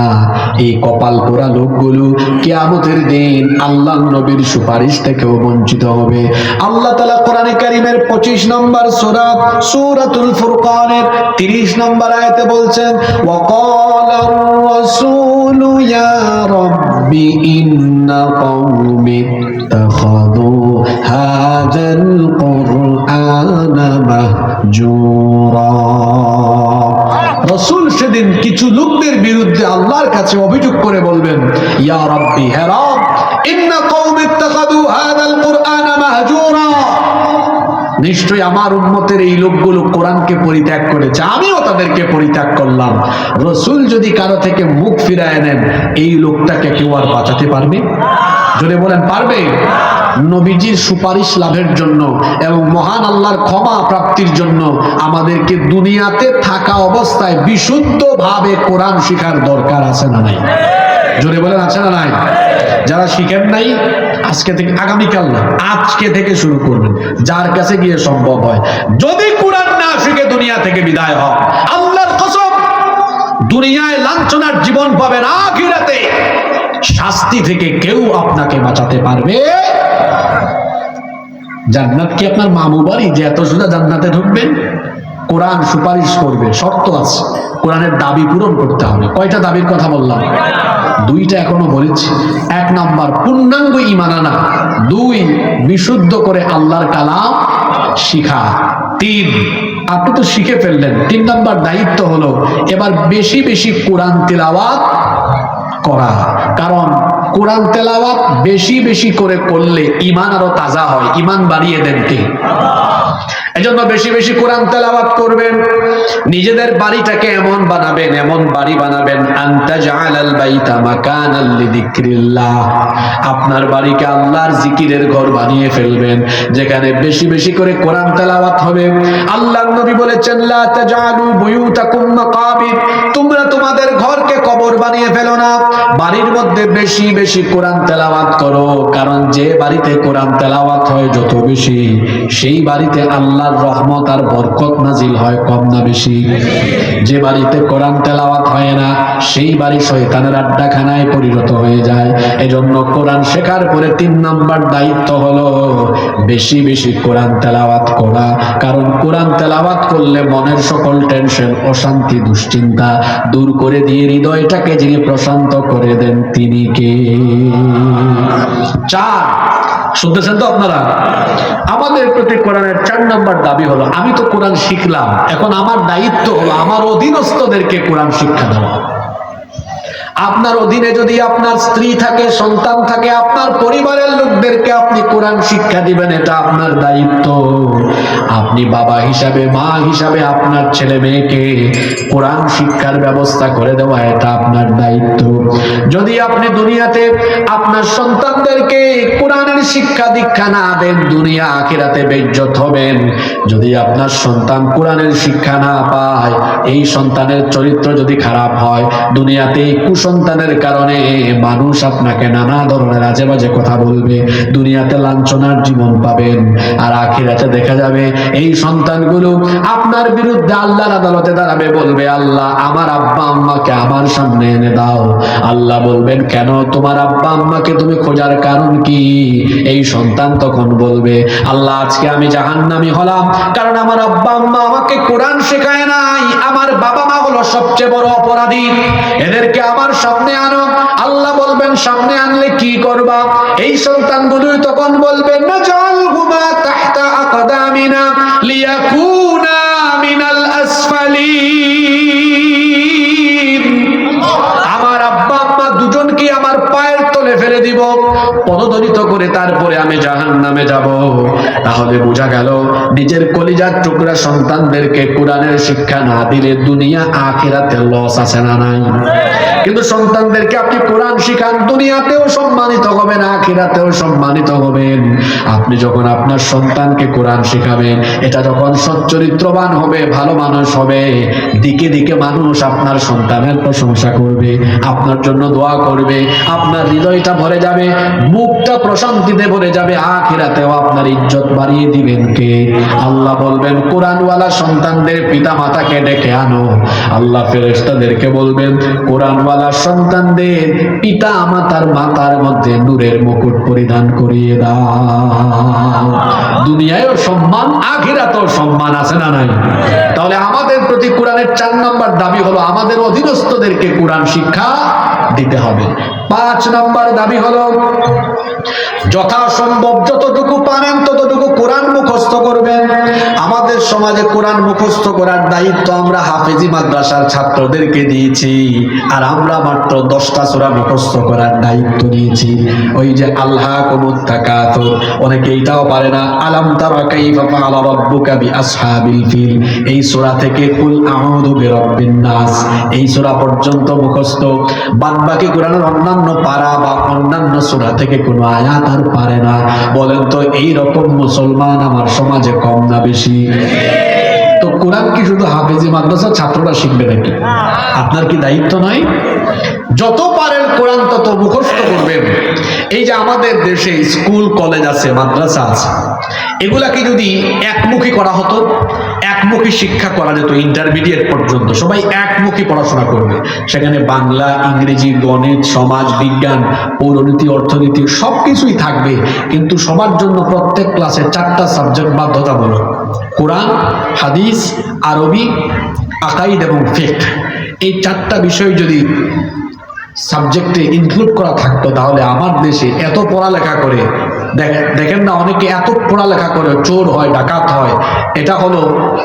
এই কপাল পোড়া লোকগুলো কিয়ামতের দিন আল্লাহর নবীর সুপারিশ থেকেও বঞ্চিত হবে। আল্লাহ তাআলা কোরআনে কারীমের 25 নম্বর সূরা সূরাতুল ফুরকানের 30 নম্বর আয়াতে বলছেন ওয়াকালার রাসূলু ইয়া রাব্বি ইন্না কওমি ইত্তাখাযু হাযাল কুরআনা মাহজুরা, রাসূল সেদিন কিছু লোকদের বিরুদ্ধে আল্লাহর কাছে অভিযোগ করে বলবেন ইয়া রাব্বি, হে রব, ইন্না কওমি ইত্তাখাযু হাযাল কুরআনা মাহজুরা, নিশ্চয়ই আমার উম্মতের এই লোকগুলো কোরআনকে পরিত্যাগ করেছে, আমিও তাদেরকে পরিত্যাগ করলাম। রসুল যদি কারো থেকে মুখ ফিরায় নেন, এই লোকটাকে কেউ আর বাঁচাতে পারবে? যদি বলেন পারবে? নবীজির সুপারিশ লাভের জন্য এবং মহান আল্লাহর ক্ষমা প্রাপ্তির জন্য আমাদেরকে দুনিয়াতে থাকা অবস্থায় বিশুদ্ধভাবে কোরআন শিখার দরকার আছে না নাই? জোরে বলেন আছে না নাই? যারা শিখেন নাই, আজকে থেকে, আগামীকাল না, আজকে থেকে শুরু করবেন, যার কাছে গিয়ে সম্ভব হয়। যদি কোরআন না শিখে দুনিয়া থেকে বিদায় হয়, আল্লাহর কসম, দুনিয়ায় লাঞ্ছনার জীবন পাবেন, আখিরাতে শাস্তি থেকে কেউ আপনাকে বাঁচাতে পারবে? জান্নাত কি আপনার মামু বাড়ি যে এত সোজা জান্নাতে ঢুকবেন? কোরআন সুপারিশ করবে, শর্ত আছে, কোরআনের দাবি পূরণ করতে হবে। কয়টা দাবির কথা বললাম? দুইটা এখনো বলেছি। এক নাম্বার পূর্ণাঙ্গ ঈমান আনা, দুই বিশুদ্ধ করে আল্লাহর কালাম শিখা, তিন আপনি তো শিখে ফেললেন, তিন নাম্বার দায়িত্ব হলো এবার বেশি বেশি কোরআন তেলাওয়াত করা। কারণ কোরআন তেলাওয়াত বেশি বেশি করে করলে ঈমান আরো তাজা হয়। ঈমান বাড়িয়ে দেন কে? এজন্য বেশি বেশি কোরআন তেলাওয়াত করবেন। নিজেদের বাড়িটাকে এমন বানাবেন, এমন বাড়ি বানাবেন, আনতা জাআলাল বাইতা মাকানাল লিযিকরিল্লাহ, আপনার বাড়িকে আল্লাহর জিকিরের ঘর বানিয়ে ফেলবেন, যেখানে বেশি বেশি করে কোরআন তেলাওয়াত হবে। আল্লাহর নবী বলেছেন, লা তাজআলু বুয়ুতাকুম মাকাবির, তোমরা তোমাদের ঘরকে কবর বানিয়ে ফেলো না, বাড়ির মধ্যে বেশি বেশি কোরআন তেলাওয়াত করো। কারণ যে বাড়িতে কোরআন তেলাওয়াত হয় যত বেশি, সেই বাড়িতে আল্লাহর রহমত আর বরকত নাজিল হয় কম না বেশি? যে বাড়িতে কোরআন তেলাওয়াত হয় না, সেই বাড়ি শয়তানের আড্ডাখানায় পরিণত হয়ে যায়। এজন্য কোরআন শেখার পরে তিন নাম্বার দায়িত্ব হলো বেশি বেশি কোরআন তেলাওয়াত করা। কারণ কোরআন তেলাওয়াত করলে মনের সকল টেনশন, অশান্তি, দুশ্চিন্তা দূর করে দিয়ে হৃদয়টাকে যিনি প্রশান্ত করে দেন তিনি কে? চার, শুনতেছেন তো আপনারা? আমাদের প্রতি কোরআনের 4 নম্বর দাবি হলো, আমি তো কোরআন শিখলাম, এখন আমার দায়িত্ব হলো আমার অধীনস্থদেরকে কোরআন শিক্ষা দেওয়া। আপনার অধীনে যদি আপনার স্ত্রী থাকে, সন্তান থাকে, আপনার পরিবারের লোকদেরকে আপনি কোরআন শিক্ষা দিবেন, এটা আপনার দায়িত্ব। আপনি বাবা হিসাবে, মা হিসাবে আপনার ছেলে মেয়েকে কোরআন শিক্ষার ব্যবস্থা করে দেওয়া, এটা আপনার দায়িত্ব। যদি আপনি দুনিয়াতে আপনার সন্তানদেরকে কোরআনের শিক্ষা দীক্ষা না দেন, দুনিয়া আখিরাতে বেইজ্জত হবেন। যদি আপনার সন্তান কোরআনের শিক্ষা না পায়, এই সন্তানের চরিত্র যদি খারাপ হয়, দুনিয়াতে কুসন্তানের কারণে মানুষ আপনাকে নানা ধরনের আজে বাজে কথা বলবে, দুনিয়াতে লাঞ্ছনার জীবন পাবেন। আর আখিরাতে দেখা যাবে এই সন্তানগুলো আপনার বিরুদ্ধে আল্লাহর আদালতে দাঁড়াবে, বলবে, আল্লাহ আমার আব্বা আম্মাকে আমার সামনে এনে দাও। আল্লাহ বলবেন, কেন? তোমার আব্বা আম্মাকে তুমি খোঁজার কারণ কি? এই সন্তান তখন বলবে, আল্লাহ আজকে আমি জাহান্নামী হলাম, কারণ আমার আব্বা আম্মা আমাকে কোরআন শেখায় নাই। আমার বাবা মা হলো সবচেয়ে বড় অপরাধী, এদেরকে আমার সামনে আনো। আল্লাহ বলবেন, সামনে আনলে কি করবা? এই সন্তানগুলো তখন বলবে, নাজালহুমা তাহতা আকদামিনা লিয়াকুনা মিনাল আসফালিন, আমার আব্বা আম্মা দুজনকে আমার পায়ের তলে ফেলে দিব, পদদলিত করে তারপরে আমি জাহান্নামে যাব। তাহলে বোঝা গেল, নিজের কলিজার টুকরা সন্তানদেরকে কোরআনের শিক্ষা না দিলে দুনিয়া আখিরাতে লস আছে না নাই? কিন্তু সন্তানদেরকে আপনি কোরআন শিখান, দুনিয়াতেও সম্মানিত হবেন, আখিরাতেও সম্মানিত হবেন। আপনি যখন আপনার সন্তানকে কোরআন শিখাবেন, এটা যখন সচ্চরিত্রবান হবে, ভালো মানুষ হবে, দিকে দিকে মানুষ আপনার সন্তানের প্রশংসা করবে, আপনার জন্য দোয়া করবে, আপনার হৃদয়টা ভরে যাবে, মুখটা প্রশান্তিতে ভরে যাবে। আখিরাতেও আপনার ইজ্জত বাড়িয়ে দিবেন কে? আল্লাহ বলবেন, কোরআনওয়ালা সন্তানদের পিতা মাতাকে ডেকে আনো। আল্লাহ ফেরেশতাদেরকে বলবেন, কোরআনওয়ালা সন্তানদের পিতা মাতার মাথার মধ্যে নূরের মুকুট পরিধান করিয়ে দাও। দুনিয়ায়ও সম্মান, আখিরাতেও সম্মান আছে না নাই? তাহলে আমাদের প্রতি কোরআনের 4 নম্বর দাবি হলো আমাদের অধীনস্থদেরকে কোরআন শিক্ষা দিতে হবে। 5 নম্বর দাবি হলো যথাসম্ভব যতটুকু পারেন ততটুকু কোরআন মুখস্থ করবেন। আমাদের আমাদের সমাজে কোরআন মুখস্থ করার দায়িত্ব আমরা হাফেজি মাদ্রাসার ছাত্রদেরকে দিয়েছি, আর আমরা মাত্র 10টা সূরা মুখস্থ করার দায়িত্ব নিয়েছি। ওই যে আল্লাহকুমুত তাকাতুর, অনেকে এইটাও পারে না। আলাম তারা কাইফা ফাআলা রাব্বুকা বিআসহাবিল ফিল, এই সূরা থেকে কুল আউযু বিরাব্বিন নাস, এই সূরা পর্যন্ত মুখস্থ। বাদবাকি কোরআনের অন্যান্য পারা বা অন্যান্য সূরা থেকে কোনো আয়াত আর পারে না। বলেন তো এই রকম মুসলমান আমার সমাজে কম না বেশি? তো কোরআন কি শুধু হাফেজি মাদ্রাসার ছাত্ররা শিখবে নাকি? আপনার কি দায়িত্ব নয়? যত পারেন কোরআন তত মুখস্থ করবেন। এই যে আমাদের দেশে স্কুল কলেজ আছে, মাদ্রাসা আছে, এগুলাকে যদি একমুখী করা হতো, একমুখী শিক্ষা করা যেত, ইন্টারমিডিয়েট পর্যন্ত সবাই একমুখী পড়াশোনা করবে, সেখানে বাংলা, ইংরেজি, গণিত, সমাজ বিজ্ঞান, পৌরনীতি, অর্থনীতি সবকিছুই থাকবে, কিন্তু সবার জন্য প্রত্যেক ক্লাসে 4টা সাবজেক্ট বাধ্যতামূলক: কোরআন, হাদিস, আরবি, আকাইদ এবং ফিকহ। এই 4টা বিষয় যদি সাবজেক্টে ইনক্লুড করা থাকতো, তাহলে আমার দেশে এত পড়ালেখা করে, দেখেন না অনেকে এত পড়ালেখা করে চোর হয়, ডাকাত হয়, এটা হলো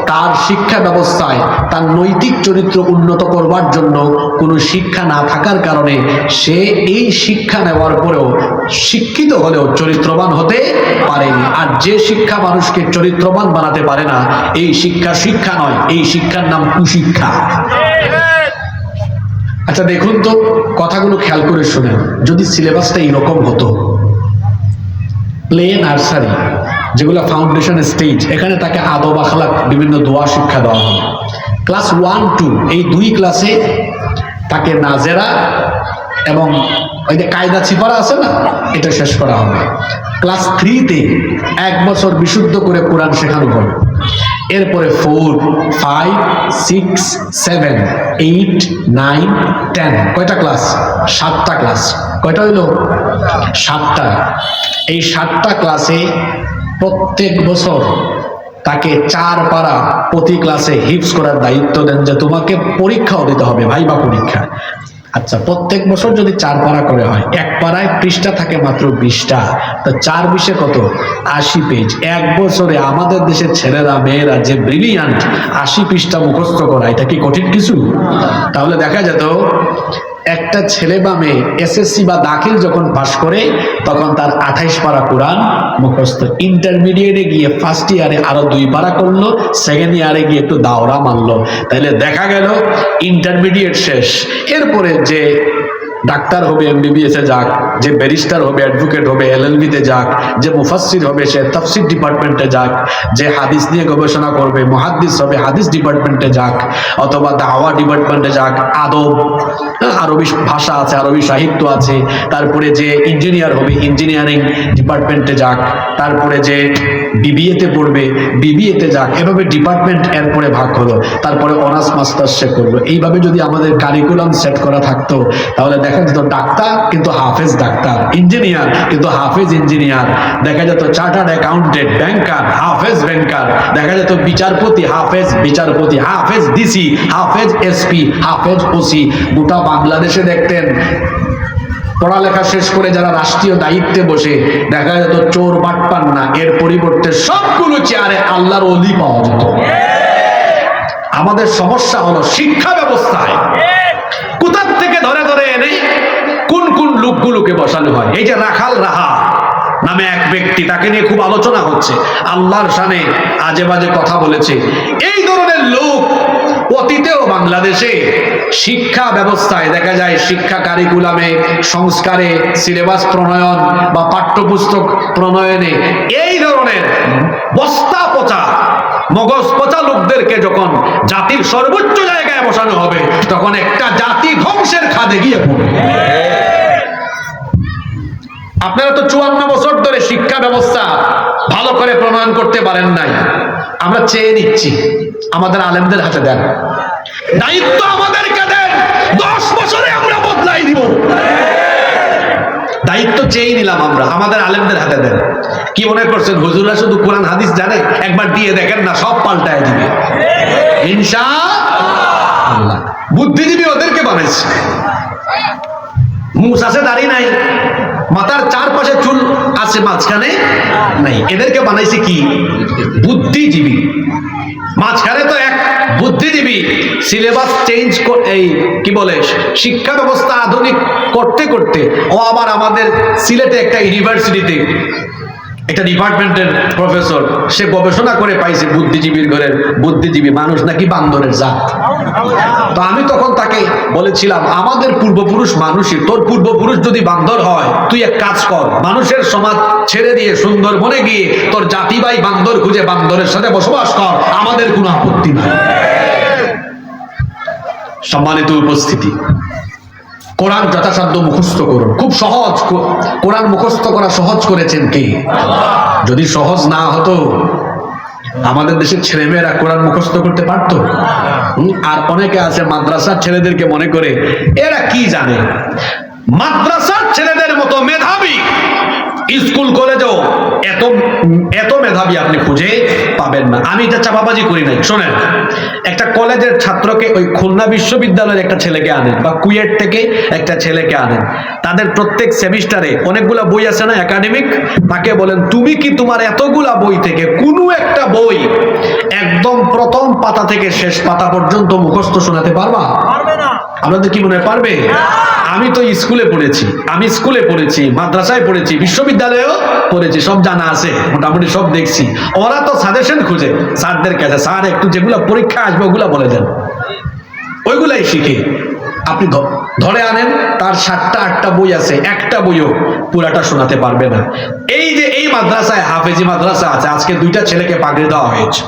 তার শিক্ষা ব্যবস্থায় তার নৈতিক চরিত্র উন্নত করবার জন্য কোনো শিক্ষা না থাকার কারণে সে এই শিক্ষা নেওয়ার পরেও শিক্ষিত হলেও চরিত্রবান হতে পারেনি। আর যে শিক্ষা মানুষকে চরিত্রবান বানাতে পারে না, এই শিক্ষা শিক্ষা নয়, এই শিক্ষার নাম কুশিক্ষা। আচ্ছা দেখুন তো, কথাগুলো খেয়াল করে শুনেন। যদি সিলেবাসটা এইরকম হতো, প্লে নার্সারি যেগুলো ফাউন্ডেশন স্টেজ, এখানে তাকে আদব আখলাক, বিভিন্ন দোয়া শিক্ষা দেওয়া হবে। ক্লাস 1, 2 এই 2 ক্লাসে তাকে নাজেরা এবং ওই যে কায়দা ছিপারা আছে না, এটা শেষ করা হবে। ক্লাস 3-তে 1 বছর বিশুদ্ধ করে কোরআন শেখানো হবে। এরপরে 4, 5, 6, 7, 8, 9, 10 কয়টা ক্লাস? 7টা ক্লাস। কয়টা হইলো? 7টা। এই 7টা ক্লাসে প্রত্যেক বছর তাকে 4 পারা প্রতি ক্লাসে হিফজ করার দায়িত্ব দেন, যে তোমাকে পরীক্ষাও দিতে হবে, ভাইবা পরীক্ষা। আচ্ছা, প্রত্যেক বছর যদি 4 পারা করে হয়, 1 পারায় পৃষ্ঠা থাকে মাত্র 20টা, তো 4 20-এ কত? 80 পেজ। 1 বছরে আমাদের দেশের ছেলেরা মেয়েরা যে ব্রিলিয়ান্ট, 80 পৃষ্ঠা মুখস্থ করা, এটা কি কঠিন কিছু? তাহলে দেখা যেত একটা ছেলে বা মেয়ে এসএসসি বা দাখিল যখন পাশ করে, তখন তার 28 পারা কোরআন মুখস্থ। ইন্টারমিডিয়েটে গিয়ে ফার্স্ট ইয়ারে আরো 2 পারা করলো, সেকেন্ড ইয়ারে গিয়ে একটু দাওরা মারলো। তাইলে দেখা গেল ইন্টারমিডিয়েট শেষ। এরপরে যে ডাক্তার হবে এমবিবিএস এ যাক, যে ব্যারিস্টার হবে, অ্যাডভোকেট হবে এলএলবি-তে যাক, যে মুফাসসির হবে সে তাফসীর ডিপার্টমেন্টে যাক, যে হাদিস নিয়ে গবেষণা করবে মুহাদ্দিস হবে হাদিস ডিপার্টমেন্টে যাক, অথবা দাওয়া ডিপার্টমেন্টে যাক, আদব, আরবি ভাষা আছে, আরবি সাহিত্য আছে, তারপরে যে ইঞ্জিনিয়ার হবে ইঞ্জিনিয়ারিং ডিপার্টমেন্টে যাক, তারপরে যে বিবিএতে পড়বে বিবিএতে যাক, এভাবে ডিপার্টমেন্ট এরপরে ভাগ হলো, তারপরে অনার্স মাস্টার্স সে করলো। এইভাবে যদি আমাদের কারিকুলাম সেট করা থাকতো, তাহলে দেখা যেত ডাক্তার কিন্তু হাফেজ ডাক্তার, ইঞ্জিনিয়ার কিন্তু হাফেজ ইঞ্জিনিয়ার, দেখা যেত চার্টার্ড অ্যাকাউন্টেন্ট, ব্যাংকার হাফেজ ব্যাংকার, দেখা যেত বিচারপতি হাফেজ বিচারপতি, হাফেজ ডিসি, হাফেজ এসপি, হাফেজ ওসি। গোটা বাংলাদেশে দেখতেন পড়ালেখা শেষ করে যারা রাষ্ট্রীয় দায়িত্বে বসে, দেখা যেত চোর বাটপার না, এর পরিবর্তে সবগুলো চেয়ারে আল্লাহর ওলি পাওয়া যেত। আমাদের সমস্যা হলো শিক্ষা ব্যবস্থায় কোথার থেকে ধরে ধরে এনে কোন কোন লোকগুলোকে বসানো হয়। এই যে রাখাল রাহা নামে এক ব্যক্তি, তাকে নিয়ে খুব আলোচনা হচ্ছে, আল্লাহর শানে আজে বাজে কথা বলেছে। এই ধরনের লোক অতীতেও বাংলাদেশে শিক্ষা ব্যবস্থায় দেখা যায়, শিক্ষা কারিকুলামে, সংস্কারে, সিলেবাস প্রণয়ন বা পাঠ্যপুস্তক প্রণয়নে এই ধরনের বস্তা পচা, মগজ পচা লোকদেরকে যখন জাতির সর্বোচ্চ জায়গায় বসানো হবে, তখন একটা জাতি ধ্বংসের খাদে গিয়ে পড়বে। আপনারা তো 54 বছর ধরে শিক্ষা ব্যবস্থা ভালো করে প্রণয়ন করতে পারেন নাই। আমরা চেয়ে নিচ্ছি, আমাদের আলেমদের হাতে দেন, দায়িত্ব আমাদেরকে দেন, 10 বছরে আমরা বদলাই দিব। দায়িত্ব চেয়ে নিলাম আমরা, আমাদের আলেমদের হাতে দেন। কি মনে করছেন হুজুররা শুধু কোরআন হাদিস জানে? একবার দিয়ে দেখেন না, সব পাল্টায় দিবে ইনশাআল্লাহ। বুদ্ধিজীবী ওদেরকে বানাইছে। মুস আছে, দাড়ি নাই, মাথার চারপাশে চুল আছে, মাঝখানে নাই। এদেরকে বানাইছে কি? বুদ্ধিজীবী। মাঝখানে তো এক বুদ্ধিজীবী। সিলেবাস চেঞ্জ এই কি বলে, শিক্ষা ব্যবস্থা আধুনিক করতে করতে ও আবার আমাদের সিলেটে একটা ইউনিভার্সিটিতে একটা ডিপার্টমেন্টের প্রফেসর, সে গবেষণা করে পাইছে বুদ্ধিজীবীর ঘরের বুদ্ধিজীবী মানুষ নাকি বান্দরের জাত। তো আমি তখন তাকে বলেছিলাম, আমাদের পূর্বপুরুষ মানুষই, তোর পূর্বপুরুষ যদি বান্দর হয়, তুই এক কাজ কর, মানুষের সমাজ ছেড়ে দিয়ে সুন্দরবনে গিয়ে তোর জাতিবাই বান্দর খুঁজে বান্দরের সাথে বসবাস কর, আমাদের কোনো আপত্তি নাই। সম্মানিত উপস্থিতি, কোরআন যথাসাধ্য মুখস্থ করুন। খুব সহজ, কোরআন মুখস্থ করা সহজ করেছেন কে? যদি সহজ না হতো আমাদের দেশের ছেলেমেয়েরা কোরআন মুখস্থ করতে পারতো? আর অনেকে আছে মাদ্রাসার ছেলেদেরকে মনে করে এরা কি জানে। মাদ্রাসার ছেলেদের মতো মেধাবী স্কুল কলেজেও এত মেধাবী আপনি খুঁজে পাবেন না। আমি এটা চাপাবাজি করি নাই। শোনেন, একটা কলেজের ছাত্রকে ওই খুলনা বিশ্ববিদ্যালয়ের একটা ছেলেকে আনেন বা কুয়েট থেকে একটা ছেলেকে আনেন, তাদের প্রত্যেক সেমিস্টারে অনেকগুলা বই আছে না একাডেমিক, তাকে বলেন তুমি কি তোমার এতগুলা বই থেকে কোনো একটা বই একদম প্রথম পাতা থেকে শেষ পাতা পর্যন্ত মুখস্থ শোনাতে পারবা? আপনাদের কি মনে হয় পারবে? আমি তো স্কুলে পড়েছি, আমি স্কুলে পড়েছি, মাদ্রাসায় পড়েছি, বিশ্ববিদ্যালয়েও পড়েছি, সব জানা আছে, মোটামুটি সব দেখছি। ওরা তো সাজেশন খুঁজে স্যারদের কাছে, স্যার একটু যেগুলো পরীক্ষা আসবে ওগুলা বলে দেন, ওইগুলাই শিখে। আপনি ধরে আনেন, তার 7টা 8টা বই আছে, একটা বইও পুরাটা শোনাতে পারবে না। এই যে এই মাদ্রাসায় হাফেজি মাদ্রাসা আছে, আজকে 2টা ছেলেকে পাগড়ি দেওয়া হয়েছে,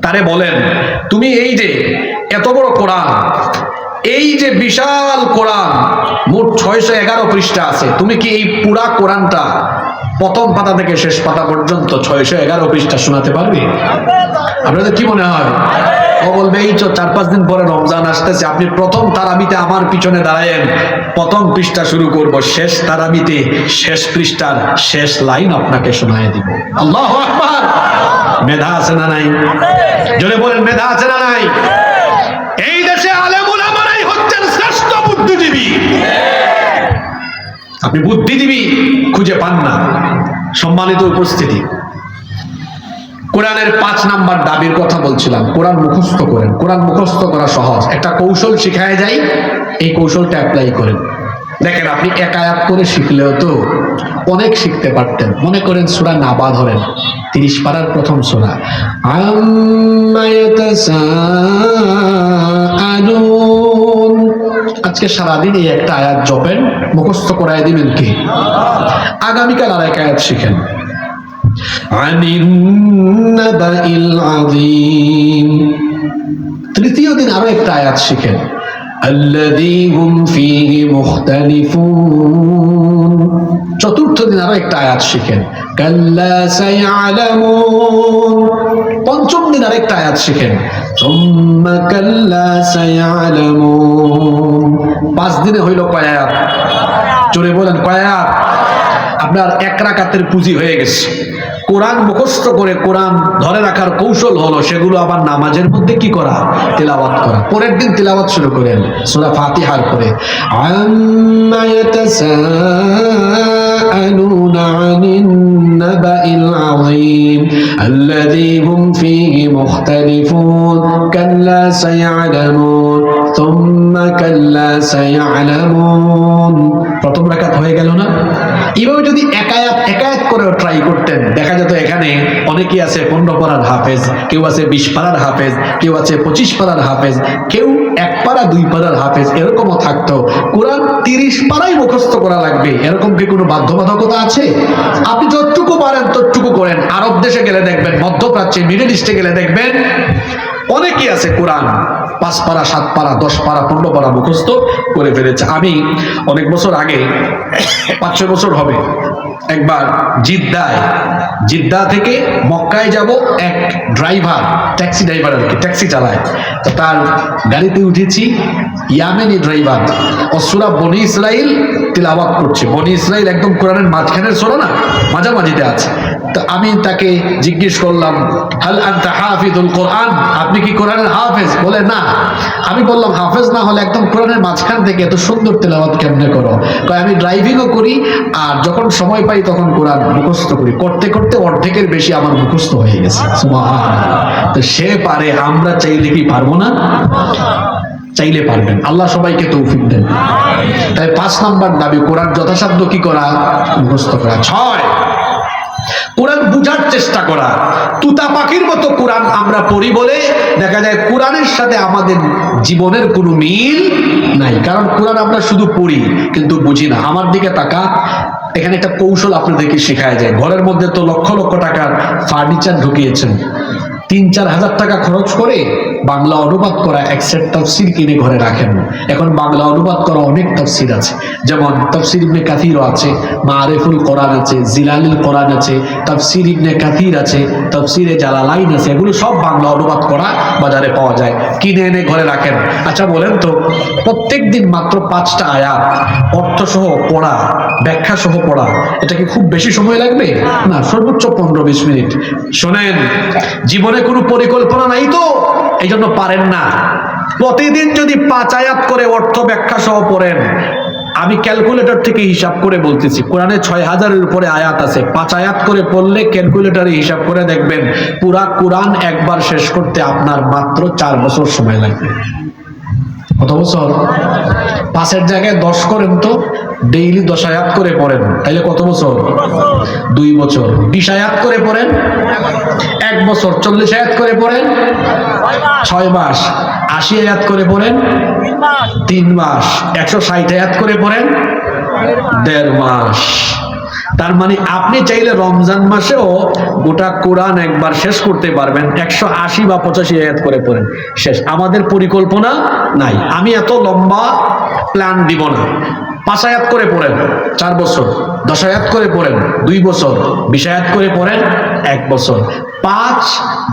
তারে বলেন তুমি এই যে এত বড় কোরআন, এই যে বিশাল কোরআন, মোট 611 পৃষ্ঠা আছে, তুমি কি এই পুরা কোরআনটা প্রথম পাতা থেকে শেষ পাতা পর্যন্ত 611 পৃষ্ঠা শোনাতে পারবে? আপনাদের কি মনে হয়? ও বলবে এই 4-5 দিন পরে রমজান আসতেছে, আপনি প্রথম তারাবিতে আমার পিছনে দাঁড়ায়েন, প্রথম পৃষ্ঠা শুরু করব, শেষ তারাবিতে শেষ পৃষ্ঠার শেষ লাইন আপনাকে শোনায় দিব। আল্লাহু আকবার! মেধা আছে না নাই? জোরে বলেন, মেধা আছে না নাই? এই দেশে আলেম উলামারাই হচ্ছেন শ্রেষ্ঠ বুদ্ধিজীবী। আপনি বুদ্ধিজীবী খুঁজে পান না। সম্মানিত উপস্থিতি, কোরআনের 5 নাম্বার দাবির কথা বলছিলাম, কোরআন মুখস্থ করেন। কোরআন মুখস্থ করা সহজ, একটা কৌশল শিখায় যায়, এই কৌশলটা অ্যাপ্লাই করেন। দেখেন, আপনি এক আয়াত করে শিখলেও তো অনেক শিখতে পারতেন। মনে করেন সূরা নাবা ধরেন, 30 পারার প্রথম সূরা, আম্মা ইয়াতাসাআলুন। আজকে সারাদিন এই একটা আয়াত জপেন, মুখস্থ করায় দিবেন কি? আগামীকাল আরেক আয়াত শিখেন, আনিন নাবাইল আযীম। তৃতীয় দিন আরো একটা আয়াত শিখেন, আল্লাযী হুম ফীহি মুখতালিফুন। চতুর্থ দিন আরো একটা আয়াত শিখেন, কাল্লা সায়ালামুন। পঞ্চম দিন আরেকটা আয়াত শিখেন, সুম্মা কাল্লা সায়ালামুন। 5 দিনে হইল কয় আয়াত? জোরে বলেন, কয় আয়াত? আপনার এক রাকাতের পুঁজি হয়ে গেছে। কোরআন মুখস্থ করে কোরআন ধরে রাখার কৌশল হলো সেগুলো আবার নামাজের মধ্যে কি করা? তিলাওয়াত করা। পরের দিন তিলাওয়াত শুরু করেন সূরা ফাতিহার করে, আম্মা ইয়াতাসাআলুনা আনিন নাবাইল আযীম আল্লাযী হুম ফীহি মুখতালিফুন কাল্লা সায়ালামুন সুম্মা কাল্লা সায়ালামুন। প্রথম রাকাত হয়ে গেল না? এভাবে যদি এক আয়াত করে ট্রাই করতেন, দেখা যেত এখানে অনেকেই আছে 15 পারার হাফেজ, কেউ আছে 20 পারার হাফেজ, কেউ আছে 25 পারার হাফেজ, কেউ 1 পারা 2 পারার হাফেজ, এরকমও থাকতো। কোরআন 30 পারাই মুখস্থ করা লাগবে, এরকম কি কোনো বাধ্যবাধকতা আছে? আপনি যতটুকু পারেন ততটুকু করেন। আরব দেশে গেলে দেখবেন, মধ্যপ্রাচ্যে, মিডল ইস্টে গেলে দেখবেন অনেকেই আছে কোরআন 5 পারা 7 পারা 10 পারা 15 পারা মুখস্থ করে ফেলেছে। আমি অনেক বছর আগে, 5-6 বছর হবে, একবার জিদ্দা থেকে মক্কায় যাব, এক ড্রাইভার, ট্যাক্সি ড্রাইভার আর কি, ট্যাক্সি চালায়, তো তার গাড়িতে উঠেছি। ইয়ামেনি ড্রাইভার, ও সূরা বনি ইসরাইল তিলাওয়াত করছে। বনি ইসরাইল একদম কোরআনের মাঝখানের সূরা না, মাঝামাঝিতে আছে। তো আমি তাকে জিজ্ঞেস করলাম, হাল আনতা হাফিজুল কোরআন, আপনি কি কোরআনের হাফেজ? বলে না। আমি বললাম, হাফেজ না হলে একদম কোরআনের মাঝখান থেকে এত সুন্দর তেলাওয়াত কেমনে করো? কয়, আমি ড্রাইভিংও করি আর যখন সময় পাই তখন কোরআন মুখস্থ করি, করতে করতে অর্ধেকের বেশি আমার মুখস্থ হয়ে গেছে। সুবহানাল্লাহ। তো সে পারে, আমরা চাইলে কি পারবো না? চাইলে পারবেন। আল্লাহ সবাইকে তৌফিক দেন। তাই 5 নম্বর দাবি, কোরআন যথাসাধ্য কি করা? মুখস্থ করা। 6, কোরআন বুঝার চেষ্টা করা। তুতা পাখির মতো কোরআন আমরা পড়ি বলে দেখা যায় কোরআনের সাথে আমাদের জীবনের কোনো মিল নাই। কারণ কোরআন আমরা শুধু পড়ি কিন্তু বুঝি না। আমার দিকে তাকা, এখানে একটা কৌশল আপনাদেরকে শেখায় যায়। ঘরের মধ্যে তো লক্ষ লক্ষ টাকার ফার্নিচার ঢুকিয়েছেন, 3-4 হাজার টাকা খরচ করে বাংলা অনুবাদ করা এক সেট তাফসির কিনে ঘরে রাখেন। এখন বাংলা অনুবাদ করা অনেক তাফসির আছে, যেমন তাফসির ইবনে কাসিরও আছে, মারিফুল কোরআন আছে, জিলালুল কোরআন আছে, তাফসির ইবনে কাসির আছে, তাফসিরে জালালাইন আছে। এগুলো সব বাংলা অনুবাদ করা বাজারে পাওয়া যায়, কিনে এনে ঘরে রাখেন। আচ্ছা বলেন তো, প্রত্যেকদিন মাত্র 5টা আয়াত অর্থ সহ পড়া, ব্যাখ্যা সহ পড়া, এটা কি খুব বেশি সময় লাগবে? না, সর্বোচ্চ 15-20 মিনিট। শোনেন, জীবনে কোনো পরিকল্পনা নাই তো এই জন্য পারেন না। প্রতিদিন যদি 5 আয়াত করে অর্থ ব্যাখ্যা সহ পড়েন, আমি ক্যালকুলেটর থেকে হিসাব করে বলতেছি, কোরআনে 6000-এর উপরে আয়াত আছে। 5 আয়াত করে পড়লে ক্যালকুলেটরে হিসাব করে দেখবেন পুরা কোরআন একবার শেষ করতে আপনার মাত্র 4 বছর সময় লাগবে। কত বছর? 5-এর জায়গায় 10 করেন তো, ডেইলি 10 আয়াত করে পড়েন, তাইলে কত বছর? 2 বছর। 20 আয়াত করে পড়েন 1 বছর। 40 আয়াত করে পড়েন 6 মাস। 80 আয়াত করে পড়েন 3 মাস। 160 আয়াত করে পড়েন 1.5 মাস। তার মানে আপনি চাইলে রমজান মাসেও গোটা কোরআন একবার শেষ করতে পারবেন। 180 বা 85 আয়াত করে পড়েন, শেষ। আমাদের পরিকল্পনা নাই। আমি এত লম্বা প্ল্যান দিব না। 5 আয়াত করে পড়েন 4 বছর, 10 আয়াত করে পড়েন 2 বছর, 20 আয়াত করে পড়েন 1 বছর। 5,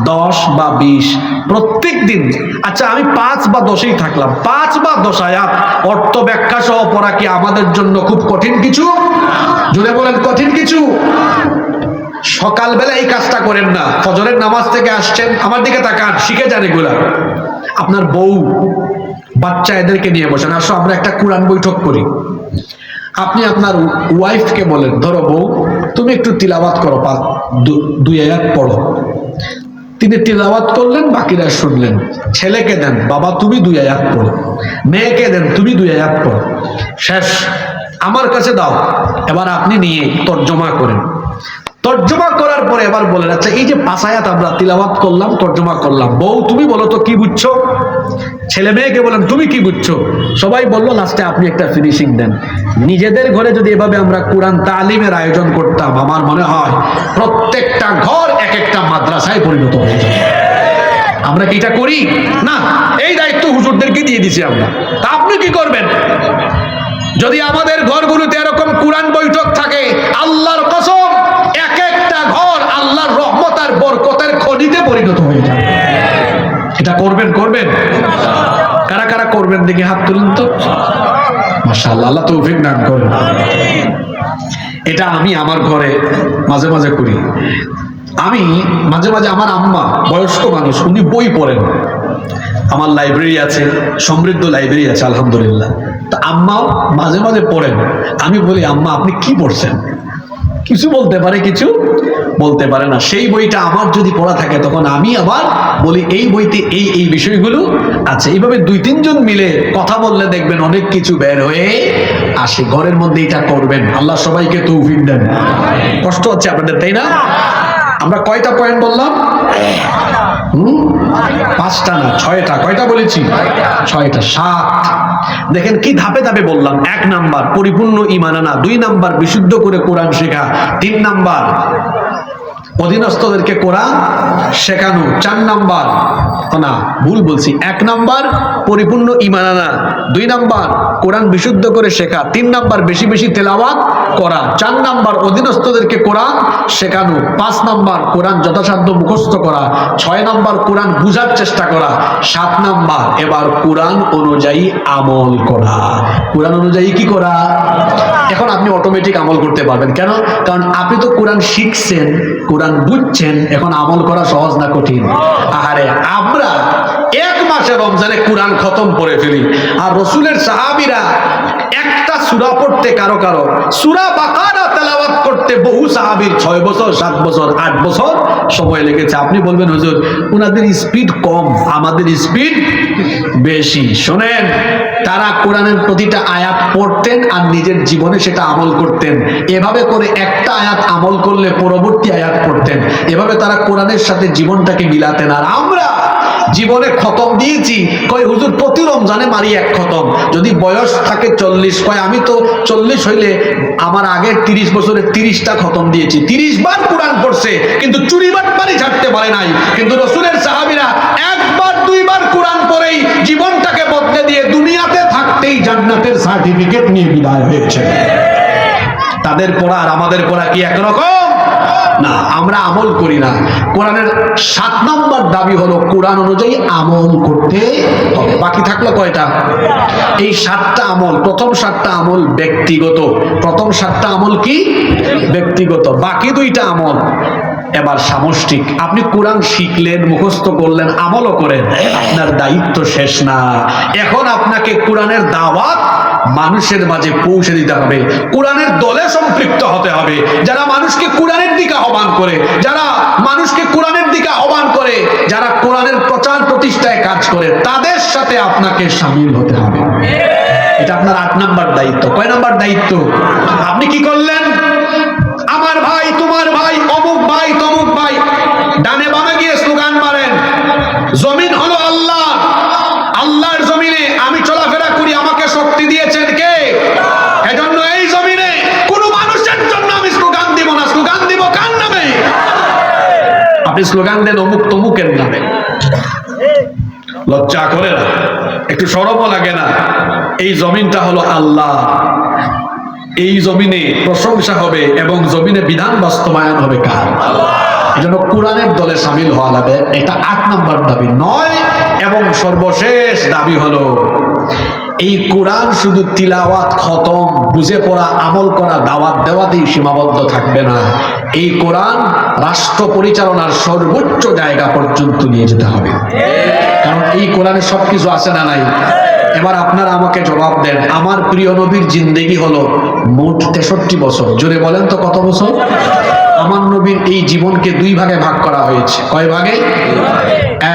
10 বা 20 প্রত্যেক দিন। আচ্ছা, আমি 5 বা 10-এই থাকলাম। 5 বা 10 আয়াত অর্থ ব্যাখ্যা সহ পড়া কি আমাদের জন্য খুব কঠিন কিছু? জোরে বলেন, কঠিন কিছু? সকালবেলা এই কাজটা করেন না। ফজরের নামাজ থেকে আসছেন, আমার দিকে তাকান, শিখে যান এগুলা। আপনার বউ, বাচ্চা, এদেরকে নিয়ে বসেন, আসো আমরা একটা কোরআন বৈঠক করি। আপনি আপনার ওয়াইফকে বলেন, ধরো বউ, তুমি একটু তিলাওয়াত করো, 2 আয়াত পড়ো। তিনি তিলাওয়াত করলেন, বাকিরা শুনলেন। ছেলেকে দেন, বাবা তুমি 2 আয়াত পড়ো। মেয়েকে দেন, তুমি 2 আয়াত পড়ো। শেষ। আমার কাছে দাও, এবার আপনি নিয়ে তর্জমা করেন। তর্জমা করার পরে এবার বলেন, আচ্ছা এই যে 5 আয়াত আমরা তিলাওয়াত করলাম, তর্জমা করলাম, বউ তুমি বলো তো কি বুঝছো? ছেলে মেয়েকে বলেন তুমি কি বুঝছো? সবাই বললো, লাস্টে আপনি একটা ফিনিশিং দেন। নিজেদের ঘরে যদি এভাবে আমরা কোরআন তালিমের আয়োজন করতাম, আমার মনে হয় প্রত্যেকটা ঘর এক একটা মাদ্রাসায় পরিণত হয়ে যাবে। আমরা কি এটা করি না? এই দায়িত্ব হুজুরদেরকে দিয়ে দিছি আমরা। তা আপনি কি করবেন? যদি আমাদের ঘরগুলোতে এরকম কোরআন বৈঠক থাকে, আল্লাহর কসম এক একটা ঘর আল্লাহর রহমত আর বরকতের খনিতে পরিণত হয়ে যাবে। এটা করবেন? করবেন? কারা কারা করবেন দেখি হাত তুলেন তো। মাশাআল্লাহ, আল্লাহ তৌফিক দান করেন। এটা আমি আমার ঘরে মাঝে মাঝে করি। আমি মাঝে মাঝে, আমার আম্মা বয়স্ক মানুষ, উনি বই পড়েন। আমার লাইব্রেরি আছে, সমৃদ্ধ লাইব্রেরি আছে আলহামদুলিল্লাহ। তা আম্মাও মাঝে মাঝে পড়েন। আমি বলি, আম্মা আপনি কি পড়ছেন? কিছু বলতে পারে, কিছু বলতে পারে না। সেই বইটা আমার যদি পড়া থাকে, তখন আমি আবার বলি এই বইতে এই এই বিষয়গুলো আছে। এইভাবে 2-3 জন মিলে কথা বললে দেখবেন অনেক কিছু বের হয়ে আসে। ঘরের মধ্যে এটা করবেন। আল্লাহ সবাইকে তৌফিক দেন। কষ্ট হচ্ছে আপনাদের, তাই না? আমরা কয়টা পয়েন্ট বললাম? 5টা না, 6টা। কয়টা বলেছি? 6টা। 7। দেখেন কি ধাপে ধাপে বললাম। 1 নাম্বার পরিপূর্ণ ঈমান আনা, 2 নাম্বার বিশুদ্ধ করে কোরআন শেখা, 3 নাম্বার অধীনস্থদেরকে কোরআন শেখানো, 4 নাম্বার, না ভুল বলছি, 1 নাম্বার পরিপূর্ণ ঈমান আনা, 2 নাম্বার কোরআন বিশুদ্ধ করে শেখা, 3 নাম্বার বেশি বেশি তেলাওয়াত করা, 4 নাম্বার অধীনস্থদেরকে কোরআন শেখানো, 5 নাম্বার কোরআন যথাসাধ্য মুখস্থ করা, 6 নাম্বার কোরআন বুঝার চেষ্টা করা, 7 নাম্বার এবার কোরআন অনুযায়ী আমল করা। কোরআন অনুযায়ী কি করা? এখন আপনি অটোমেটিক আমল করতে পারবেন। কেন? কারণ আপনি তো কোরআন শিখছেন, কোরআন বুঝছেন, এখন আমল করা সহজ না কঠিন? আহারে, আমরা 1 মাসে রমজানে কোরআন খতম করে ফেলি, আর রসুলের সাহাবীরা একটা সূরা পড়তে কারো কারো সূরা বাকারা তেলাওয়াত করতে বহু সাহাবীর 6 বছর 7 বছর 8 বছর সময় লেগেছে। আপনি বলবেন হুজুর ওনাদের স্পিড কম, আমাদের স্পিড বেশি। শোনেন, তারা কোরআনের প্রতিটা আয়াত পড়তেন আর নিজের জীবনে সেটা আমল করতেন। এভাবে করে একটা আয়াত আমল করলে পরবর্তী আয়াত পড়তেন। এভাবে তারা কোরআনের সাথে জীবনটাকে মিলাতেন। আর আমরা জীবনে খতম দিয়েছি, কয় হুজুর প্রতি রমজানে মারি 1 খতম। যদি বয়স থাকে 40, কয় আমি তো 40 হইলে আমার আগের 30 বছরে 30টা খতম দিয়েছি। 30 বার কোরআন পড়ছে, কিন্তু চুরি বাটপারি ছাড়তে পারে নাই। কিন্তু রসুলের সাহাবীরা 1 বার 2 বার কোরআন পড়েই জীবনটাকে বদলে দিয়ে দুনিয়াতে থাকতেই জান্নাতের সার্টিফিকেট নিয়ে বিদায় হয়েছে। তাদের পড়া আর আমাদের পড়া কি একরকম? না, আমরা আমল করি না। কোরআনের 7 নম্বর দাবি হলো কোরআন অনুযায়ী আমল করতে হবে। বাকি থাকলো কয়টা? এই 7টা আমল। প্রথম 7টা আমল ব্যক্তিগত। প্রথম 7টা আমল কি? ব্যক্তিগত। বাকি 2টা আমল এবার সামষ্টিক। আপনি কোরআন শিখলেন, মুখস্থ করলেন, আমলও করেন, আপনার দায়িত্ব শেষ না। এখন আপনাকে কোরআনের দাওয়াত মানুষের মাঝে পৌঁছে দিতে হবে। কোরআনের দলে সম্পৃক্ত হতে হবে। যারা মানুষকে কোরআনের দিকে আহ্বান করে, যারা মানুষকে কোরআনের দিকে আহ্বান করে, যারা কোরআনের প্রচার প্রতিষ্ঠায় কাজ করে, তাদের সাথে আপনাকে শামিল হতে হবে। এটা আপনার 8 নাম্বার দায়িত্ব। কয় নাম্বার দায়িত্ব? আপনি কি করলেন? আমার ভাই, তোমার ভাই, অমুক ভাই, তমুক ভাই, ডানে বামে গিয়ে স্লোগান মারেন, জমিন হলো আল্লাহ, আল্লাহর জমিনে আমি চলাফেরা করি, আমাকে শক্তি দিয়েছেন কে? এজন্য এই জমিনে কোনো মানুষের জন্য আমি স্লোগান দিব না। স্লোগান দিব কার নামে? আপনি স্লোগান দেন অমুক তমুকের নামে। লজ্জা করে না? একটু শরমও লাগে না? এই জমিনটা হলো আল্লাহ, এই জমিনে প্রশংসা হবে এবং জমিনে বিধান বাস্তবায়ন হবে কার? এজন্য কোরআনের দলে শামিল হওয়া লাগবে। এটা 8 নম্বর দাবি। 9 এবং সর্বশেষ দাবি হলো এই কোরআন শুধু তিলাওয়াত, খতম, বুঝে পড়া, আমল করা, দাওয়াত দেওয়াতেই সীমাবদ্ধ থাকবে না। এই কোরআন রাষ্ট্র পরিচালনার সর্বোচ্চ জায়গা পর্যন্ত নিয়ে যেতে হবে। কারণ এই কোরআনে সবকিছু আছে না নাই? এবার আপনারা আমাকে জবাব দেন, আমার প্রিয় নবীর জিন্দেগি হলো মোট 63 বছর। জোরে বলেন তো কত বছর? আমার নবীর এই জীবনকে 2 ভাগে ভাগ করা হয়েছে। কয় ভাগে?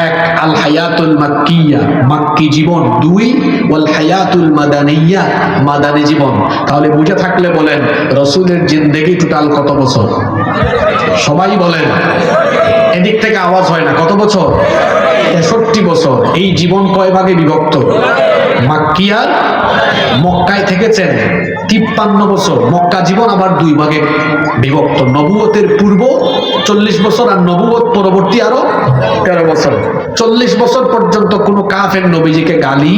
1 আল হায়াতুল মাক্কিয়া, মাক্কি জীবন। 2 ওয়াল হায়াতুল মাদানিয়া, মাদানী জীবন। তাহলে বুঝে থাকলে বলেন রাসূলের জিন্দেগি টোটাল কত বছর? সবাই বলেন, এদিক থেকে আওয়াজ হয় না। কত বছর? 63 বছর। এই জীবন কয় ভাগে বিভক্ত? মাক্কিয়ার, মক্কায় থেকেছেন 53 বছর। মক্কা জীবন আবার 2 ভাগে বিভক্ত। নবুয়তের পূর্ব 40 বছর আর নবুয়ত পরবর্তী আরো 13 বছর। 40 বছর পর্যন্ত কোনো কাফের নবীজিকে গালি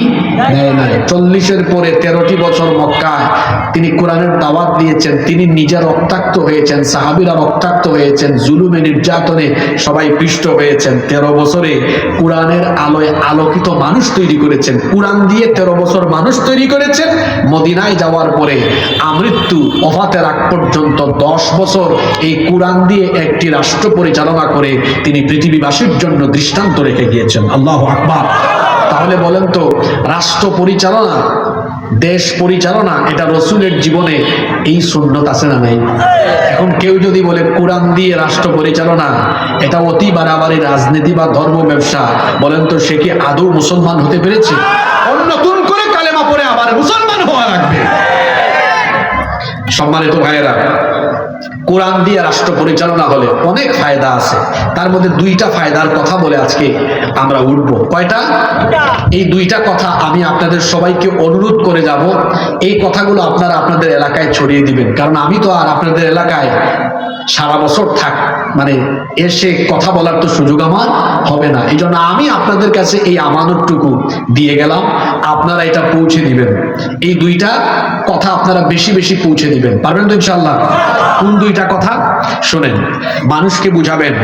দেয় নাই। 40-এর পরে 13টি বছর মক্কায় তিনি কোরআনের দাওয়াত দিয়েছেন। তিনি নিজে রক্তাক্ত হয়েছেন, সাহাবীরা রক্তাক্ত হয়েছেন, জুলুমে নির্যাতনে সবাই পিষ্ট হয়েছেন। 13 বছরে কোরআনের আলোয় আলোকিত মানুষ তৈরি করেছেন। কোরআন দিয়ে 13 বছর মানুষ তৈরি করেছেন। মদিনায় যাওয়ার পরে আমৃত্যু ওফাতের আগ পর্যন্ত 10 বছর এই কোরআন দিয়ে একটি রাষ্ট্র পরিচালনা করে তিনি পৃথিবীবাসীর জন্য দৃষ্টান্ত রেখে গিয়েছেন। আল্লাহু আকবার। তাহলে বলেন তো, রাষ্ট্র পরিচালনা, দেশ পরিচালনা, এটা রসুলের জীবনে এই সুন্নত আছে না নাই? এখন কেউ যদি বলে কোরআন দিয়ে রাষ্ট্র পরিচালনা এটা অতি বাড়াবাড়ি রাজনীতি বা ধর্ম ব্যবসা, বলেন তো সে কি আদৌ মুসলমান হতে পেরেছে? নতুন করে কালেমা পড়ে আবার মুসলমান হওয়া লাগবে। সম্মানিত ভাইয়েরা, কোরআন দিয়ে রাষ্ট্র পরিচালনা হলে অনেক ফায়দা আছে। তার মধ্যে 2টা ফায়দার কথা বলে আজকে আমরা উঠব। কয়টা? এই 2টা কথা আমি আপনাদের সবাইকে অনুরোধ করে যাব, এই কথাগুলো আপনারা আপনাদের এলাকায় ছড়িয়ে দিবেন। কারণ আমি তো আর আপনাদের এলাকায় সারা বছর এসে কথা বলার তো সুযোগ আমার হবে না। এই জন্য আমি আপনাদের কাছে এই আমানতটুকু দিয়ে গেলাম, আপনারা এটা পৌঁছে দিবেন। এই দুইটা কথা আপনারা বেশি বেশি পৌঁছে দিবেন, পারবেন তো ইনশাআল্লাহ? কোন দুইটা কথা? শোনেন, মানুষকে বুঝাবেন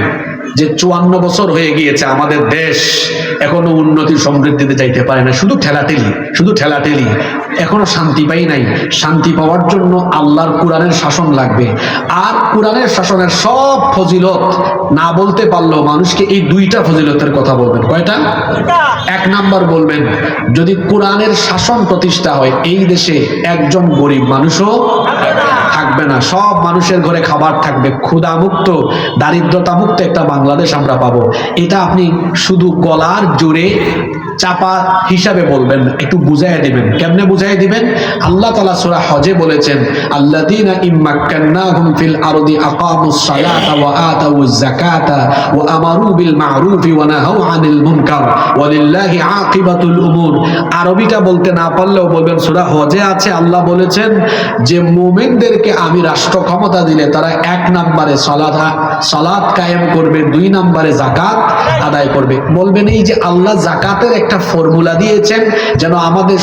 যে 54 বছর হয়ে গিয়েছে আমাদের দেশ এখনো উন্নতি সমৃদ্ধিতে যাইতে পারে না, শুধু ঠেলাঠেলি, এখনো শান্তি পাই নাই। শান্তি পাওয়ার জন্য আল্লাহর কোরআনের শাসন লাগবে। আর কোরআনের শাসনের সব ফজিলত না বলতে পারলেও মানুষকে এই দুইটা ফজিলতের কথা বলবেন। কয়টা? 1 নাম্বার বলবেন, যদি কোরআনের শাসন প্রতিষ্ঠা হয় এই দেশে একজন গরিব মানুষও থাকবে না, সব মানুষের ঘরে খাবার থাকবে, ক্ষুধামুক্ত দারিদ্রতামুক্ত একটা বাংলাদেশ আমরা পাবো। এটা আপনি শুধু গলার জোরে চাপা হিসাবে বলবেন না, একটু বুঝাইয়া দিবেন। কেমনে বুঝাইয়া দিবেন? আল্লাহ তাআলা সূরা হজে বলেছেন, আল্লাযীনা ইম্মাক্কান্নাহুম ফিল আরদি আকামুস সালাতা ওয়া আতাউজ যাকাতা ওয়া আমারু বিল মা'রুফি ওয়া নাহাউ আনিল মুনকার ওয়ালিল্লাহি আকিবাতুল উমুর। আরবিটা বলতে না পারলেও বলবেন, সূরা হজে আছে, আল্লাহ বলেছেন যে মুমিনদেরকে আমি রাষ্ট্র ক্ষমতা দিলে তারা 1 নম্বরে সালাত কায়েম করবে, 2 নম্বরে যাকাত আদায় করবে। বলবেন এই যে আল্লাহ যাকাতের একটা ফর্মুলা দিয়েছেন যেন আমাদের